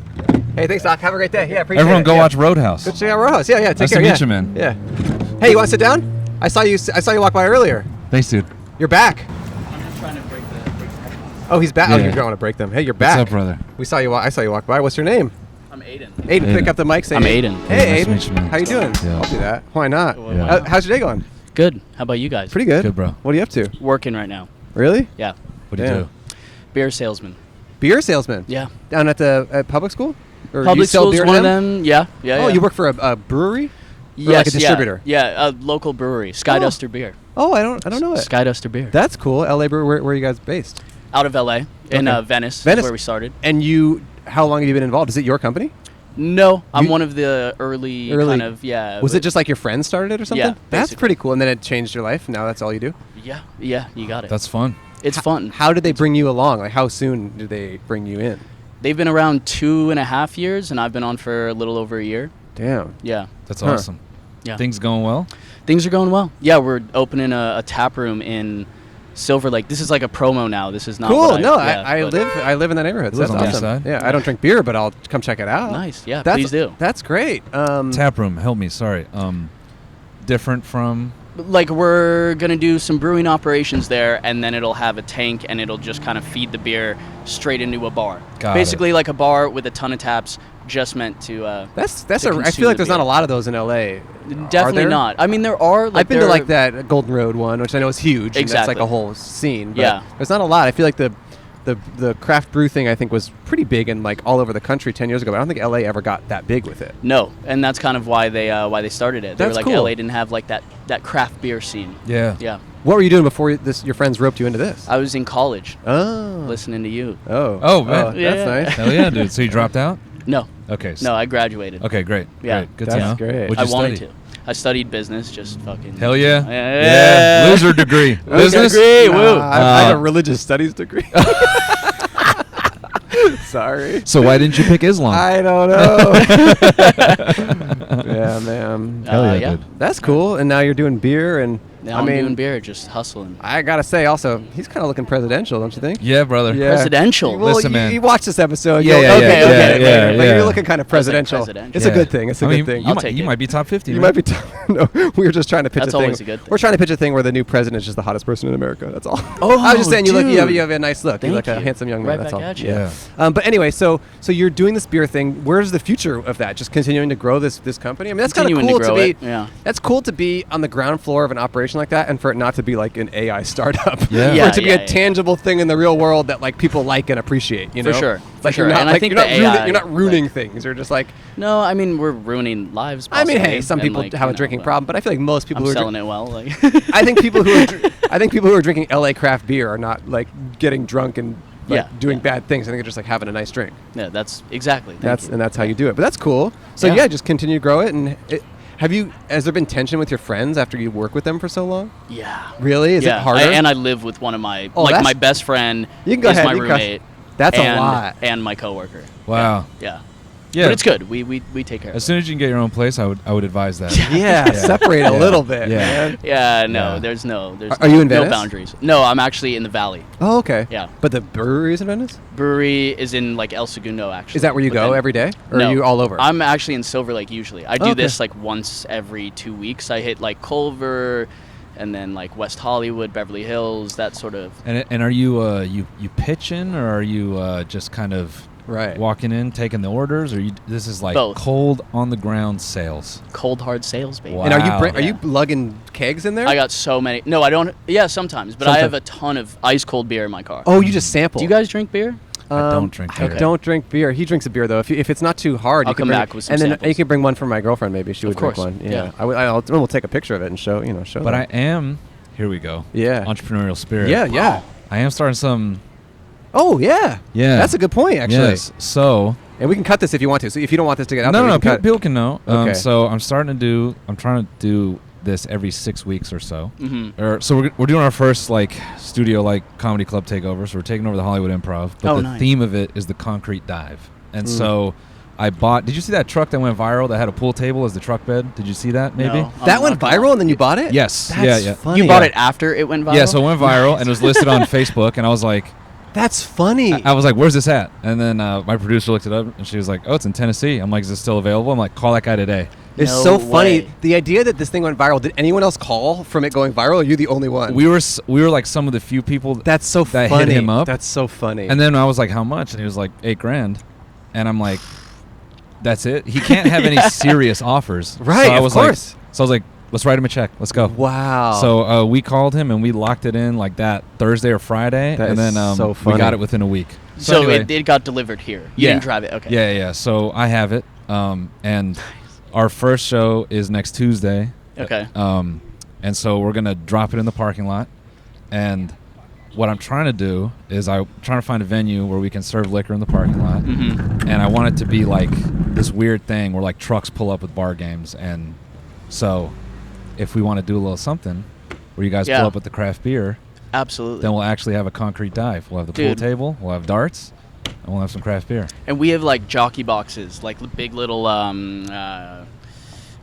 Hey, thanks, Doc. Have a great day. Yeah, appreciate Everyone it. go Yeah. watch Roadhouse. Good to see you at Roadhouse. Yeah, take Nice care. to meet yeah. you, man. Yeah. Hey, you want to sit down? I saw you walk by earlier. Thanks, dude. You're back. I'm just trying to break the. Oh, he's back. Yeah. Oh, you don't want to break them. Hey, you're back. What's up, brother? We saw you. I saw you walk by. What's your name? I'm Aiden. Aiden. Pick up the mic. Say I'm hey. Aiden. Hey, Nice to Aiden. meet you, man. How you doing? Yeah. I'll do that. Why not? Yeah. How's your day going? Good. How about you guys? Pretty good. Good, bro. What are you up to? Working right now. Really? Yeah. What do you Yeah. do? Beer salesman. Beer salesman. Yeah. Down at public school? Or you Public sell school's beer to one of them. Yeah. Yeah. Oh, yeah. you work for a brewery? yes, like a distributor? Yeah. A local brewery. Skyduster Beer. Oh, I don't know it. Skyduster Beer. That's cool. LA brewery. Where are you guys based? Out of LA. In Okay. Venice. Venice. Is where we started. And how long have you been involved? Is it your company? No. I'm You- one of the early kind of, yeah. Was it just like your friends started it or something? Yeah, That's basically. pretty cool. And then it changed your life. Now that's all you do. Yeah. Yeah. You got it. That's fun. it's fun. How did they bring you along? Like, how soon did they bring you in? They've been around 2.5 years, and I've been on for a little over a year. Damn. Yeah. That's Huh. awesome. Yeah. Things going well? Things are going well. Yeah, we're opening a tap room in Silver Lake. This is like a promo now. This is not Cool. what No, yeah, I but- live in that neighborhood. So Live that's on the awesome. east side? Yeah, I don't drink beer, but I'll come check it out. Nice. Yeah, That's, please do. That's great. Tap room. Help me. Sorry. Different from. Like we're gonna do some brewing operations there, and then it'll have a tank, and it'll just kind of feed the beer straight into a bar. Got Basically, like a bar with a ton of taps, just meant to. That's to I consume feel like the there's not a beer. lot of those in LA. Definitely there? not. I mean, there are. Like, I've been to there- like that Golden Road one, which I know is huge. And that's like Exactly. a whole scene. But Yeah. there's not a lot. I feel like the craft brew thing I think was pretty big and like all over the country 10 years ago. But I don't think LA ever got that big with it. No, and that's kind of why they started it. They were That's like cool. LA didn't have like that craft beer scene. Yeah. Yeah. What were you doing before your friends roped you into this? I was in college Oh. listening to you. Oh, man. Yeah. That's nice. Hell yeah, dude. So you dropped out? No. Okay. No, I graduated. Okay, great. Yeah. Great. Good That's to know. great. What'd I you wanted study? to. I studied business, just fucking. Hell yeah. Yeah. Loser degree. Business? Degree, Nah, woo. I have a religious studies degree. Sorry. So why didn't you pick Islam? I don't know. Yeah, man. Hell yeah, yeah. dude. That's cool. And now you're doing beer and Now I I'm mean, doing beer, just hustling. I gotta say, also, he's kind of looking presidential, don't you think? Yeah, brother. Yeah. Presidential. Well, Listen, man. you watch this episode. Yeah, you'll- yeah, okay, yeah, you'll yeah, get it yeah, later. But yeah. you're looking kind of presidential. presidential. It's a good thing. It's a I good mean, thing. You might, take you it. might be top 50. You man. might be. No, we were just trying to pitch That's a thing. always a good thing. We're trying to pitch a thing where the new president is just the hottest person in America. That's all. Oh, I was just saying, you look. You dude. have a nice look. You Thank look a you. handsome young man. Right that's back all. at you. Yeah. But anyway, so you're doing this beer thing. Where's the future of that? Just continuing to grow this company. I mean, that's kind of Continuing cool to grow be. it, yeah. That's cool to be on the ground floor of an operation situation like that, and for it not to be like an AI startup. Yeah. For it to be a tangible thing in the real world that like people like and appreciate. You know, For sure. Like For you're sure. not, And I like, think you're not the ruining, AI, you're not ruining like- things. You're just like. No, I mean we're ruining lives. I mean, Possibly, hey, some and, people like, have a you know, drinking but problem, but I feel like most people I'm who are selling it well. Like I think people who are drinking LA craft beer are not like getting drunk and like doing bad things. I think they're just like having a nice drink. Yeah, that's exactly. That's how you do it. But that's cool. So Yeah. just continue to grow it. And has there been tension with your friends after you work with them for so long? Yeah. Really? Is it harder? And I live with one of my my best friend. You can go is ahead. my roommate. That's and, a lot. And my coworker. Wow. Yeah. Yeah. But it's good. We take care of it. As soon as you can get your own place, I would advise that. Separate a little bit. Man. Yeah, no, there's Are you in Venice? No boundaries. No, I'm actually in the valley. Oh, okay. Yeah. But the brewery is in Venice? Brewery is in like El Segundo, actually. Is that where you But go then- every day? Or No. are you all over? I'm actually in Silver Lake usually. I do Okay. this like once every 2 weeks. I hit like Culver and then like West Hollywood, Beverly Hills, that sort of. And are you you pitching, or are you just kind of walking in, taking the orders, or this is like Both. cold on the ground sales? Cold hard sales, baby. Wow. And are you lugging kegs in there? I got so many. No, I don't. Yeah, sometimes, but I have a ton of ice cold beer in my car. Oh, you just sample. Do you guys drink beer? I don't drink beer. I don't drink beer. He drinks a beer though. If it's not too hard, I'll you can come bring, back with some and then samples. you can bring one for my girlfriend. Maybe she would drink course. one. Yeah. We'll take a picture of it and show. But them. I am. Here we go. Yeah. Entrepreneurial spirit. Yeah. I am starting some. Oh yeah. Yeah. That's a good point actually. Yes. So. And we can cut this if you want to. So if you don't want this to get out No, there, we can cut. people can know. Okay. So I'm trying to do this every 6 weeks or so. Mhm. So we're doing our first like studio like comedy club takeover. So we're taking over the Hollywood Improv. But the nice. theme of it is the concrete dive. And so I bought. Did you see that truck that went viral that had a pool table as the truck bed? Did you see that? Maybe. No, That I'm went not viral and then you bought it? Yes. That's yeah. funny. You bought it after it went viral? Yeah. So it went viral and it was listed on Facebook. And I was like, That's funny. I was like, where's this at? And then my producer looked it up and she was like, oh, it's in Tennessee. I'm like, is it still available? I'm like, call that guy today. It's No so funny. way. The idea that this thing went viral. Did anyone else call from it going viral? Or are you the only one? We were like some of the few people That's so that funny. hit him up. That's so funny. And then I was like, how much? And he was like, $8,000. And I'm like, that's it? He can't have any serious offers. Right, So I of was course. like, let's write him a check. Let's go. Wow. So we called him and we locked it in like that Thursday or Friday. That and is then so we funny. got it within a week. So anyway, it got delivered here. You didn't drive it. Okay. Yeah. So I have it. And our first show is next Tuesday. Okay. And so we're going to drop it in the parking lot. And what I'm trying to do is I'm trying to find a venue where we can serve liquor in the parking lot. Mm-hmm. And I want it to be like this weird thing where like trucks pull up with bar games. And so if we want to do a little something where you guys Yeah. pull up with the craft beer, Absolutely. then we'll actually have a concrete dive. We'll have the Dude. pool table, we'll have darts, and we'll have some craft beer. And we have like jockey boxes, like big little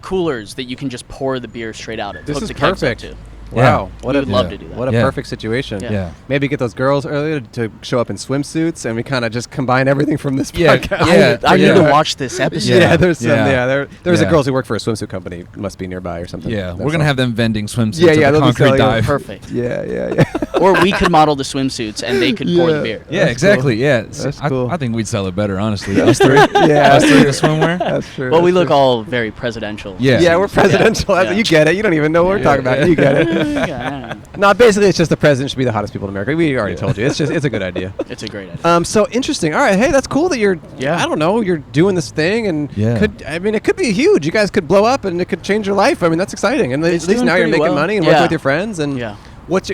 coolers that you can just pour the beer straight out of. This Hook is the kegs up perfect. to. Wow. We would love to do that. What a Yeah. perfect situation. Yeah. Maybe get those girls earlier to show up in swimsuits, and we kind of just combine everything from this Yeah, podcast. yeah. I need Yeah. to watch this episode. Yeah, there's some. Yeah. Yeah, there's Yeah. a girls who work for a swimsuit company. Must be nearby or something. Yeah, That's we're going to all. have them vending swimsuits Yeah, at the they'll be concrete selling them. dive. Perfect. Yeah. Or we could model the swimsuits and they could pour the beer. Yeah, That's exactly. cool. Yeah, That's I, cool. I think we'd sell it better, honestly. Us three, Yeah. us three in the swimwear. That's true. Well, we that's look true. all very presidential. Yeah. Yeah, we're presidential. Yeah. You get it. You don't even know what we're talking about. You get it. Yeah. No, basically, it's just the president should be the hottest people in America. We already told you. It's a good idea. It's a great idea. So interesting. All right, hey, that's cool that you're. Yeah. I don't know. You're doing this thing, and Yeah. it could be huge. You guys could blow up, and it could change your life. I mean, that's exciting. And It's at least doing now you're pretty making well. money and Yeah. working with your friends. And Yeah.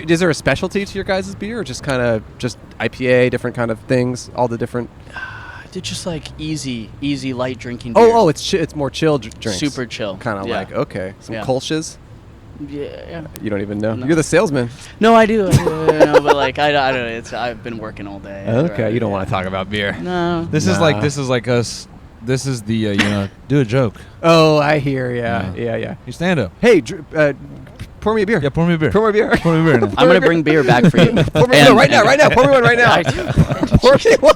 is there a specialty to your guys' beer, or just kind of just IPA, different kind of things, all the different? It's just like easy light drinking beer. Oh, it's more chill drinks. Super chill. Kind of Yeah. like some Yeah. Kolsch's. Yeah. You don't even know. No. You're the salesman. No, I do. No, but like I don't know. I've been working all day. Okay, you don't want to talk about beer. No. This is like us. This is the do a joke. Oh, I hear. Yeah. You stand up. Hey, pour me a beer. Yeah, pour me a beer. Pour me a beer. Pour me a beer. Now. I'm gonna bring beer back for you. Pour me one right now. Pour me one right now. Pour me one.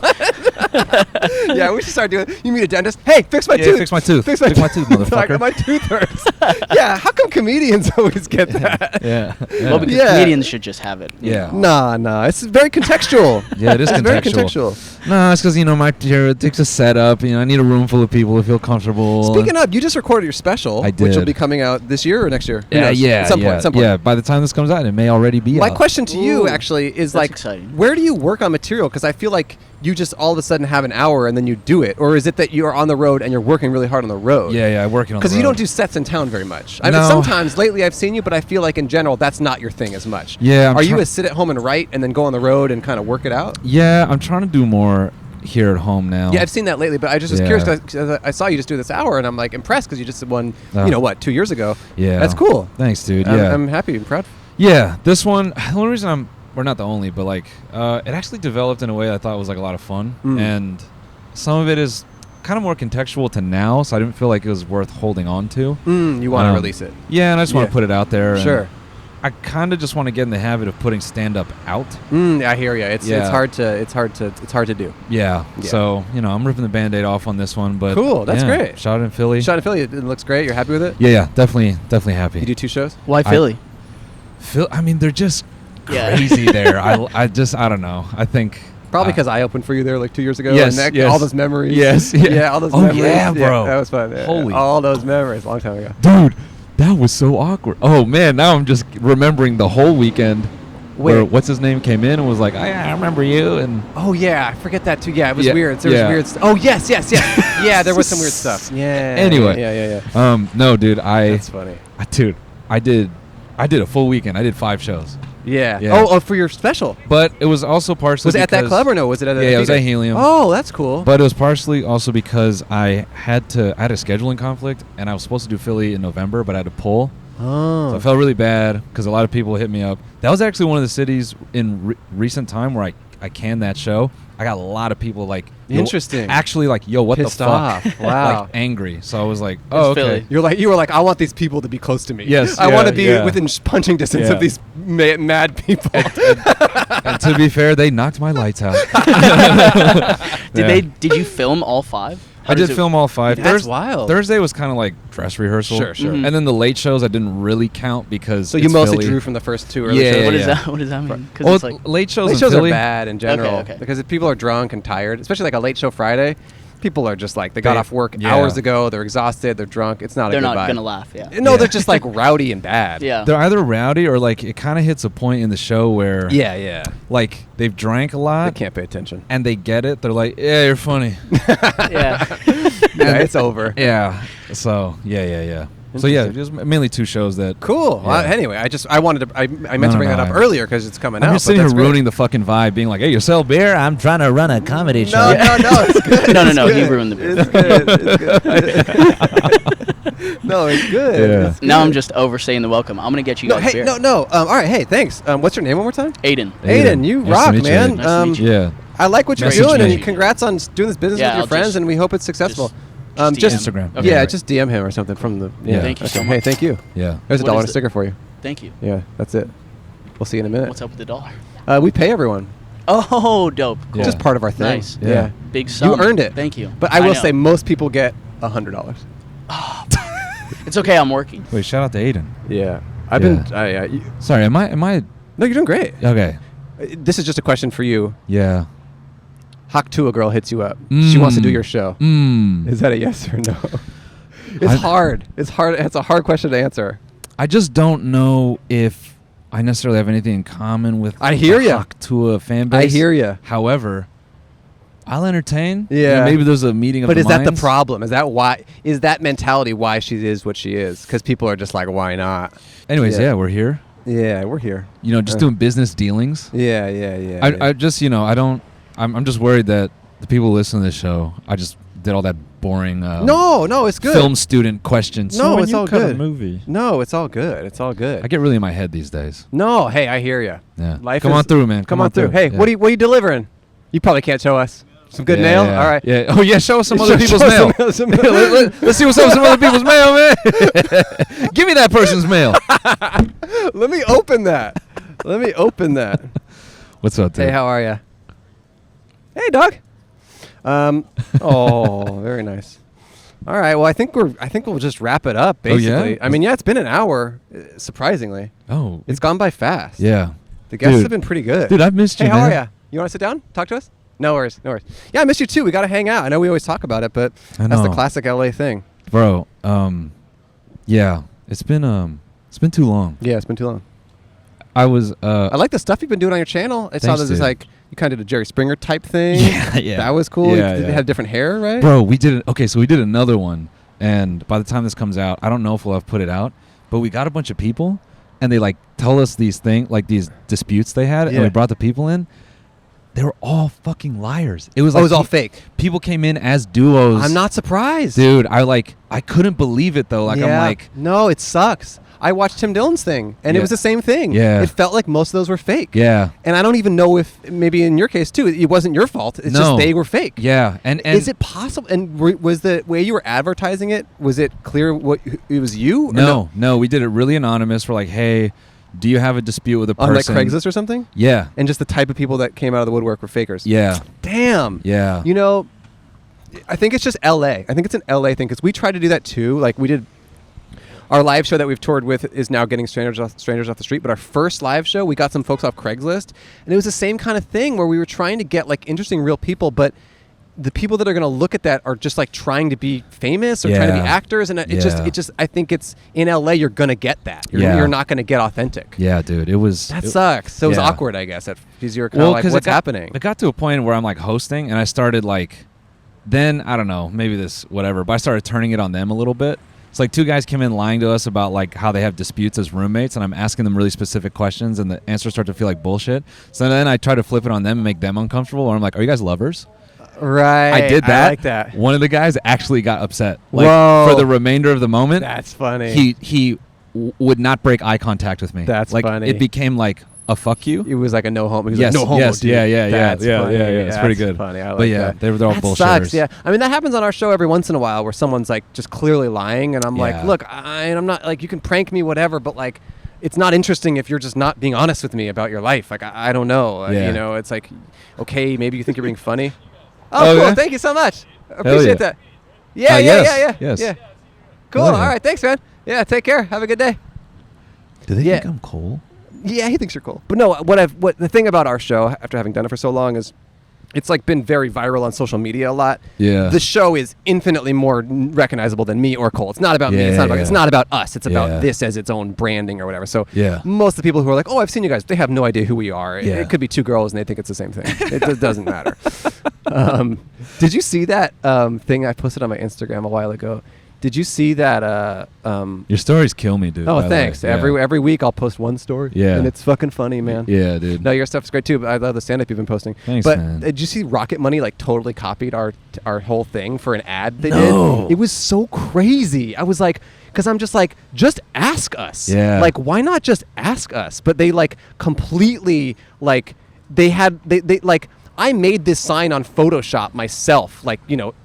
Yeah, we should start doing. You meet a dentist. Hey, fix my tooth. Fix my tooth. Fix my tooth, motherfucker. My tooth hurts. Yeah, how come comedians always get that? Yeah. Well, because Yeah. comedians should just have it. you Yeah. know. Nah, it's very contextual. Yeah, it is It's very contextual. contextual. No, it's because my chair it takes a setup. I need a room full of people to feel comfortable. Speaking of, you just recorded your special, I which will did. be coming out this year or next year. Who Yeah, knows? yeah, At some point. At some point. Yeah, by the time this comes out, it may already be My out. question to you Ooh, actually is that's like, exciting. where do you work on material? Because I feel like you just all of a sudden have an hour and then you do it, or is it that you are on the road and you're working really hard on the road? Yeah, working on the road. Because you don't do sets in town very much. I mean, No. sometimes lately I've seen you, but I feel like in general that's not your thing as much. Yeah, Are you a sit at home and write and then go on the road and kind of work it out? Yeah, I'm trying to do more here at home now. Yeah, I've seen that lately, but I just was Yeah. curious because I saw you just do this hour, and I'm like impressed because you just did one, Oh. 2 years ago. Yeah. That's cool. Thanks, dude. Yeah. I'm happy and proud. Yeah, this one, the only reason we're not the only, but like, it actually developed in a way I thought was like a lot of fun. And some of it is kind of more contextual to now, so I didn't feel like it was worth holding on to. You want to release it. Yeah, and I just want Yeah. to put it out there. and Sure. I kind of just want to get in the habit of putting stand-up out. I hear you. It's Yeah. hard to do. Yeah. Yeah. So, I'm ripping the Band-Aid off on this one, but Cool, that's yeah, great. Shot it in Philly. Shot in Philly. It looks great. You're happy with it? Yeah, definitely happy. You do 2 shows? Why Philly? They're just Yeah. crazy there. I don't know. I think Probably because I opened for you there like 2 years ago. Yes, and yes. all those memories. Yes, yeah. Yeah, all those Oh, memories. yeah, bro. That was fun. Yeah, Holy. all those memories. A long time ago. dude, that was so awkward. Oh man, now I'm just remembering the whole weekend where Wait. what's his name came in and was like, I remember you, and Oh yeah, I forget that too. Yeah, it was Yeah, weird. There was yeah. weird. Oh yes. Yeah, there was some weird stuff. Yeah. Anyway. Yeah. no, dude, That's funny. I did a full weekend. I did 5 shows, Yeah. Yeah. Oh, for your special. but it was also partially Was it at that because- club or no? Was it at a Yeah, it was theater? at Helium. Oh, that's cool. But it was partially also because I had a scheduling conflict, and I was supposed to do Philly in November, but I had to pull. So I felt really bad because a lot of people hit me up. That was actually one of the cities in recent time where I canned that show. I got a lot of people like, yo, Interesting. actually like, yo, what Pissed the fuck? off. Wow. Like angry. So I was like, oh, okay. Philly. You were like, I want these people to be close to me. Yes, I yeah, want to be yeah. within punching distance Yeah. of these mad people. And to be fair, they knocked my lights out. Did you film all 5? I did film all 5. That's wild. Thursday was kind of like dress rehearsal. Sure. Mhm. And then the late shows I didn't really count because So you it's mostly Philly. drew from the first 2 early Yeah, shows? What is yeah. that? What does that mean? 'Cause Well, it's like late shows, Late in shows Philly, are bad in general Okay. because if people are drunk and tired, especially like a late show Friday, people are just like they got They- off work yeah. hours ago, they're exhausted, they're drunk. It's not they're a good not vibe. gonna laugh. Yeah. No, Yeah. they're just like rowdy and bad. Yeah. They're either rowdy or like it kind of hits a point in the show where Yeah. like they've drank a They lot can't pay attention. and they get it. They're like, yeah, you're funny. Yeah. Yeah, it's over. Yeah. So yeah. So yeah, just mainly 2 shows that. Cool. Well, Yeah. anyway, I wanted to. I meant to bring that up I- earlier because it's coming I'm out. just but sitting here that's great. ruining the fucking vibe, being like, hey, you sell beer? I'm trying to run a comedy show. No, it's good. No, It's no, he good. ruined the beer. It's good. No, it's good. Yeah. It's Now good. I'm just overstaying the welcome. I'm gonna get you No, guys hey, beer. no. All right, hey, thanks. What's your name one more time? Aiden. Aiden, you Nice to rock, meet you, man. Aiden. Nice to meet you. Yeah. I like what you're Message doing, me. and congrats on doing this business Yeah, with your I'll friends, just- and we hope it's successful. just Instagram. Okay. Yeah, right. just DM him or something from the. Yeah. Thank you so Okay. much. Hey, thank you. Yeah. There's a What $1 is the- sticker for you. Thank you. Yeah, that's it. We'll see you in a minute. What's up with the dollar? We pay everyone. Oh, dope. Cool. Yeah. Just part of our thing. Nice. Yeah. Big sum. You earned it. Thank you. But I will know. say most people get $100. It's okay. I'm working. Wait, shout out to Aiden. Yeah. I've Yeah. been. Sorry, am I? No, you're doing great. Okay. This is just a question for you. Yeah. Haktua girl hits you up. She wants to do your show. Is that a yes or no? It's hard. It's hard. It's a hard question to answer. I just don't know if I necessarily have anything in common with I hear the ya. Haktua fan base. I hear ya. However, I'll entertain. Yeah. Maybe there's a meeting of But the is that the minds. problem? Is that why? Is that mentality why she is what she is? Because people are just like, why not? Anyways, Yeah. yeah, we're here. Yeah, we're here. Just doing business dealings. Yeah. I just, I don't. I'm just worried that the people who listen to this show, I just did all that boring. No, it's good. Film student questions. No, So when it's you all cut a good. movie. No, it's all good. It's all good. I get really in my head these days. No, hey, I hear you. Yeah. Life Come is- on through, man. Come on through. Hey, Yeah. what are you delivering? You probably can't show us. Some good Yeah, mail? yeah. All right. Yeah. Oh, yeah. Show us some other Show people's us mail. some mail. Let's see what's up with some other people's mail, man. Give me that person's mail. Let me open that. What's up, dude? Hey, how are you? Hey, dog. Oh, very nice. All right. Well, I think we'll just wrap it up. Oh, yeah? Basically, I mean, yeah, it's been an hour. Surprisingly, Oh, it's gone by fast. yeah. The guests Dude. have been pretty good. Dude, I've missed you, Hey, how man. are you? You want to sit down? Talk to us? No worries. Yeah, I missed you too. We got to hang out. I know we always talk about it, but I that's the know. classic LA thing. Bro, yeah. It's been It's been too long. Yeah, it's been too long. I was. I like the stuff you've been doing on your channel. I saw Thanks, this dude. like you kind of did a Jerry Springer type thing. Yeah. That was cool. Yeah, It had different hair, right? Bro, we did it. Okay, so we did another one, and by the time this comes out, I don't know if we'll have put it out, but we got a bunch of people, and they like tell us these things, like these disputes they had, and we brought the people in. They were all fucking liars. It was like it was all fake. People came in as duos. I'm not surprised, dude. I couldn't believe it though. Like I'm like, no, it sucks. I watched Tim Dillon's thing, and it was the same thing. Yeah. It felt like most of those were fake. Yeah. And I don't even know if maybe in your case too, it wasn't your fault. It's just they were fake. Yeah. And is it possible? And was the way you were advertising it? Was it clear what it was you? No. We did it really anonymous. We're like, hey, do you have a dispute with a person on like Craigslist or something? Yeah. And just the type of people that came out of the woodwork were fakers. Yeah. Damn. Yeah. You know, I think it's just LA. I think it's an LA thing because we tried to do that too. Like we did. Our live show that we've toured with is now getting strangers off the street. But our first live show, we got some folks off Craigslist, and it was the same kind of thing where we were trying to get like interesting, real people, but the people that are going to look at that are just like trying to be famous or trying to be actors, and it just. I think it's in LA. You're going to get that. You're not going to get authentic. Yeah, dude. It was. That sucks. So it was awkward, I guess. Because you were kind of like, what's happening? It got to a point where I'm like hosting, and I started like, then I don't know, maybe this whatever, but I started turning it on them a little bit. It's like two guys came in lying to us about like how they have disputes as roommates, and I'm asking them really specific questions, and the answers start to feel like bullshit. So then I try to flip it on them and make them uncomfortable, or I'm like, are you guys lovers? Right. I did that. I like that. One of the guys actually got upset. Like, Whoa. For the remainder of the moment. That's funny. He would not break eye contact with me. That's like, funny. It became like a fuck you. It was like a no homo. Yes, like, no homo. yes, dude. yeah. That's funny. It's pretty good. Funny. I like but yeah, that. they're all that bullshitters. Sucks. Yeah. I mean, that happens on our show every once in a while where someone's like just clearly lying, and I'm like, look, I'm not like, you can prank me, whatever, but like, it's not interesting if you're just not being honest with me about your life. Like, I don't know. You know, it's like, okay, maybe you think you're being funny. Oh, cool. Yeah? Thank you so much. Appreciate that. Yeah. Yes. Cool. All right. Thanks, man. Yeah. Take care. Have a good day. Do they think I'm cool? Yeah, he thinks you're cool. But no, what the thing about our show, after having done it for so long, is it's like been very viral on social media a lot. Yeah. The show is infinitely more recognizable than me or Cole. It's not about me. It's not about us. It's about this as its own branding or whatever. So most of the people who are like, oh, I've seen you guys, they have no idea who we are. It could be two girls and they think it's the same thing. It doesn't matter. Did you see that thing I posted on my Instagram a while ago? Did you see that? Your stories kill me, dude. Oh, thanks. Every week I'll post one story. Yeah. And it's fucking funny, man. Yeah, dude. No, your stuff's great too. But I love the stand-up you've been posting. Thanks, but man. Did you see Rocket Money like totally copied our whole thing for an ad they did? It was so crazy. I was like, because I'm just like, just ask us. Yeah. Like, why not just ask us? But they like completely like they like. I made this sign on Photoshop myself, like,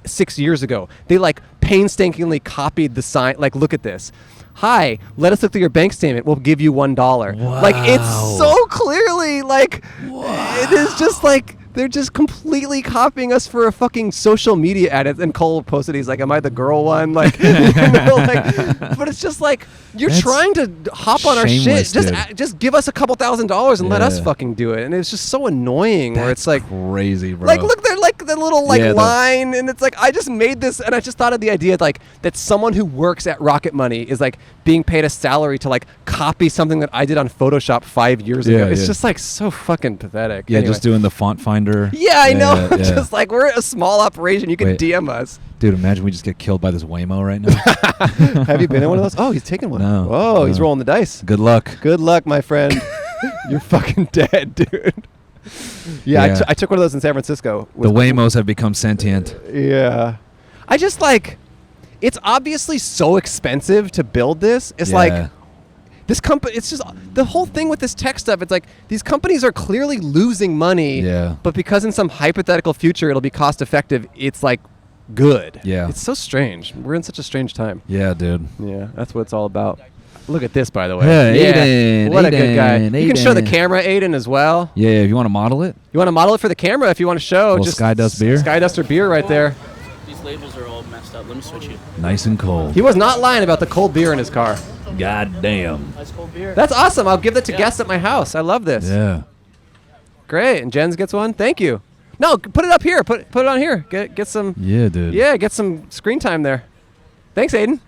6 years ago. They like painstakingly copied the sign. Like, look at this. Hi, let us look through your bank statement. We'll give you $1. Wow. Like, it's so clearly like, it is just like, they're just completely copying us for a fucking social media ad. And Cole posted, he's like, am I the girl one? Like, but it's just like, you're trying to hop on our shit. Just give us a couple $1,000s and let us fucking do it. And it's just so annoying. Where it's like crazy, bro. Like, look, they're like the little line, and it's like, I just made this, and I just thought of the idea like that someone who works at Rocket Money is like being paid a salary to like copy something that I did on Photoshop 5 years ago. It's just like so fucking pathetic. Yeah, anyway. Just doing the font finder. Yeah, I know. Just like, we're a small operation. You can DM us. Dude, imagine we just get killed by this Waymo right now. Have you been in one of those? Oh, he's taking one. No. Oh, he's rolling the dice. Good luck. Good luck, my friend. You're fucking dead, dude. Yeah. I took one of those in San Francisco. The Waymos have become sentient. Yeah. I just like, it's obviously so expensive to build this. It's like, this company, it's just the whole thing with this tech stuff. It's like these companies are clearly losing money, but because in some hypothetical future it'll be cost effective, it's like good. Yeah. It's so strange. We're in such a strange time. Yeah, dude. Yeah, that's what it's all about. Look at this, by the way. Aiden. What a good guy. Aiden. You can show the camera, Aiden, as well. Yeah, if you want to model it. You want to model it for the camera if you want to show. Just Skydust beer. Skyduster beer right there. These labels are all messed up. Let me switch you. Nice and cold. He was not lying about the cold beer in his car. God damn. Nice cold beer. That's awesome. I'll give that to guests at my house. I love this. Yeah. Great. And Jens gets one. Thank you. No, put it up here. Put it on here. Get some. Yeah, dude. Yeah, get some screen time there. Thanks, Aiden.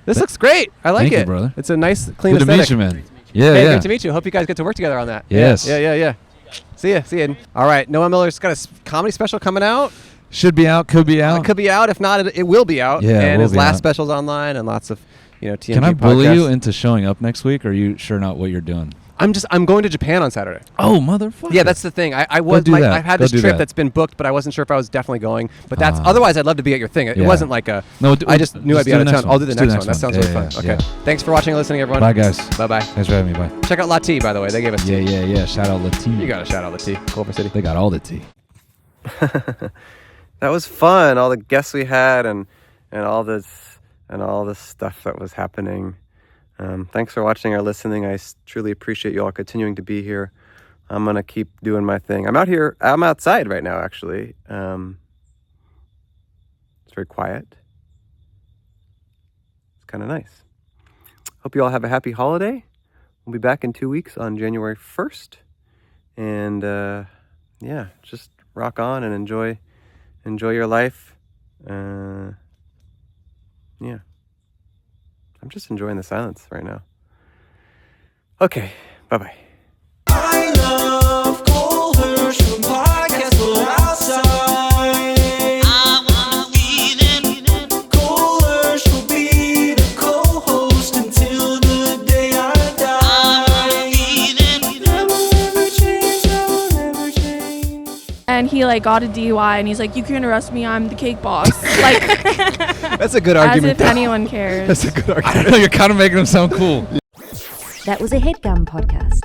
This looks great. I like Thank it. you, brother. It's a nice, clean Good to aesthetic. meet you, man. Yeah, Hey, yeah. good to meet you. Hope you guys get to work together on that. Yes. Yeah. See ya, Aiden. All right, Noel Miller's got a comedy special coming out. Should be out, could be out. It could be out. If not, it will be out. Yeah, it and will his be last out. special's online and lots of, TNT Can I bully podcasts. you into showing up next week? Or are you sure not what you're doing? I'm going to Japan on Saturday. Oh, motherfucker. Yeah, that's the thing. I Go do that. I've had Go this do trip that. that's been booked, but I wasn't sure if I was definitely going. But that's Ah. otherwise I'd love to be at your thing. It Yeah. wasn't like a. No, I just knew I'd be do out the of next town. one. I'll do the Let's next one. That sounds really fun. Okay. yeah. Thanks for watching and listening, everyone. Bye, guys. Bye. Thanks for having me. Bye. Check out La T, by the way. They gave us tea. Yeah. Shout out Latina. You got to shout out La T, Culver City. They got all the tea. That was fun. All the guests we had and all this stuff that was happening. Thanks for watching or listening. I truly appreciate you all continuing to be here. I'm gonna keep doing my thing. I'm outside right now, actually. It's very quiet. It's kind of nice. Hope you all have a happy holiday. We'll be back in 2 weeks on January 1st. And just rock on and enjoy your life. I'm just enjoying the silence right now. Okay, bye-bye. I love Cole Hersch from PodcastButOutside. I wanna feel it. Cole Hersch will be the co-host until the day I die. I wanna feel it. I will never change, I will never change. And he like got a DUI, and he's like, "You can't arrest me. I'm the cake boss." Like, That's a good as argument. if anyone cares. That's a good argument. I don't know. You're kind of making them sound cool. That was a HeadGum podcast.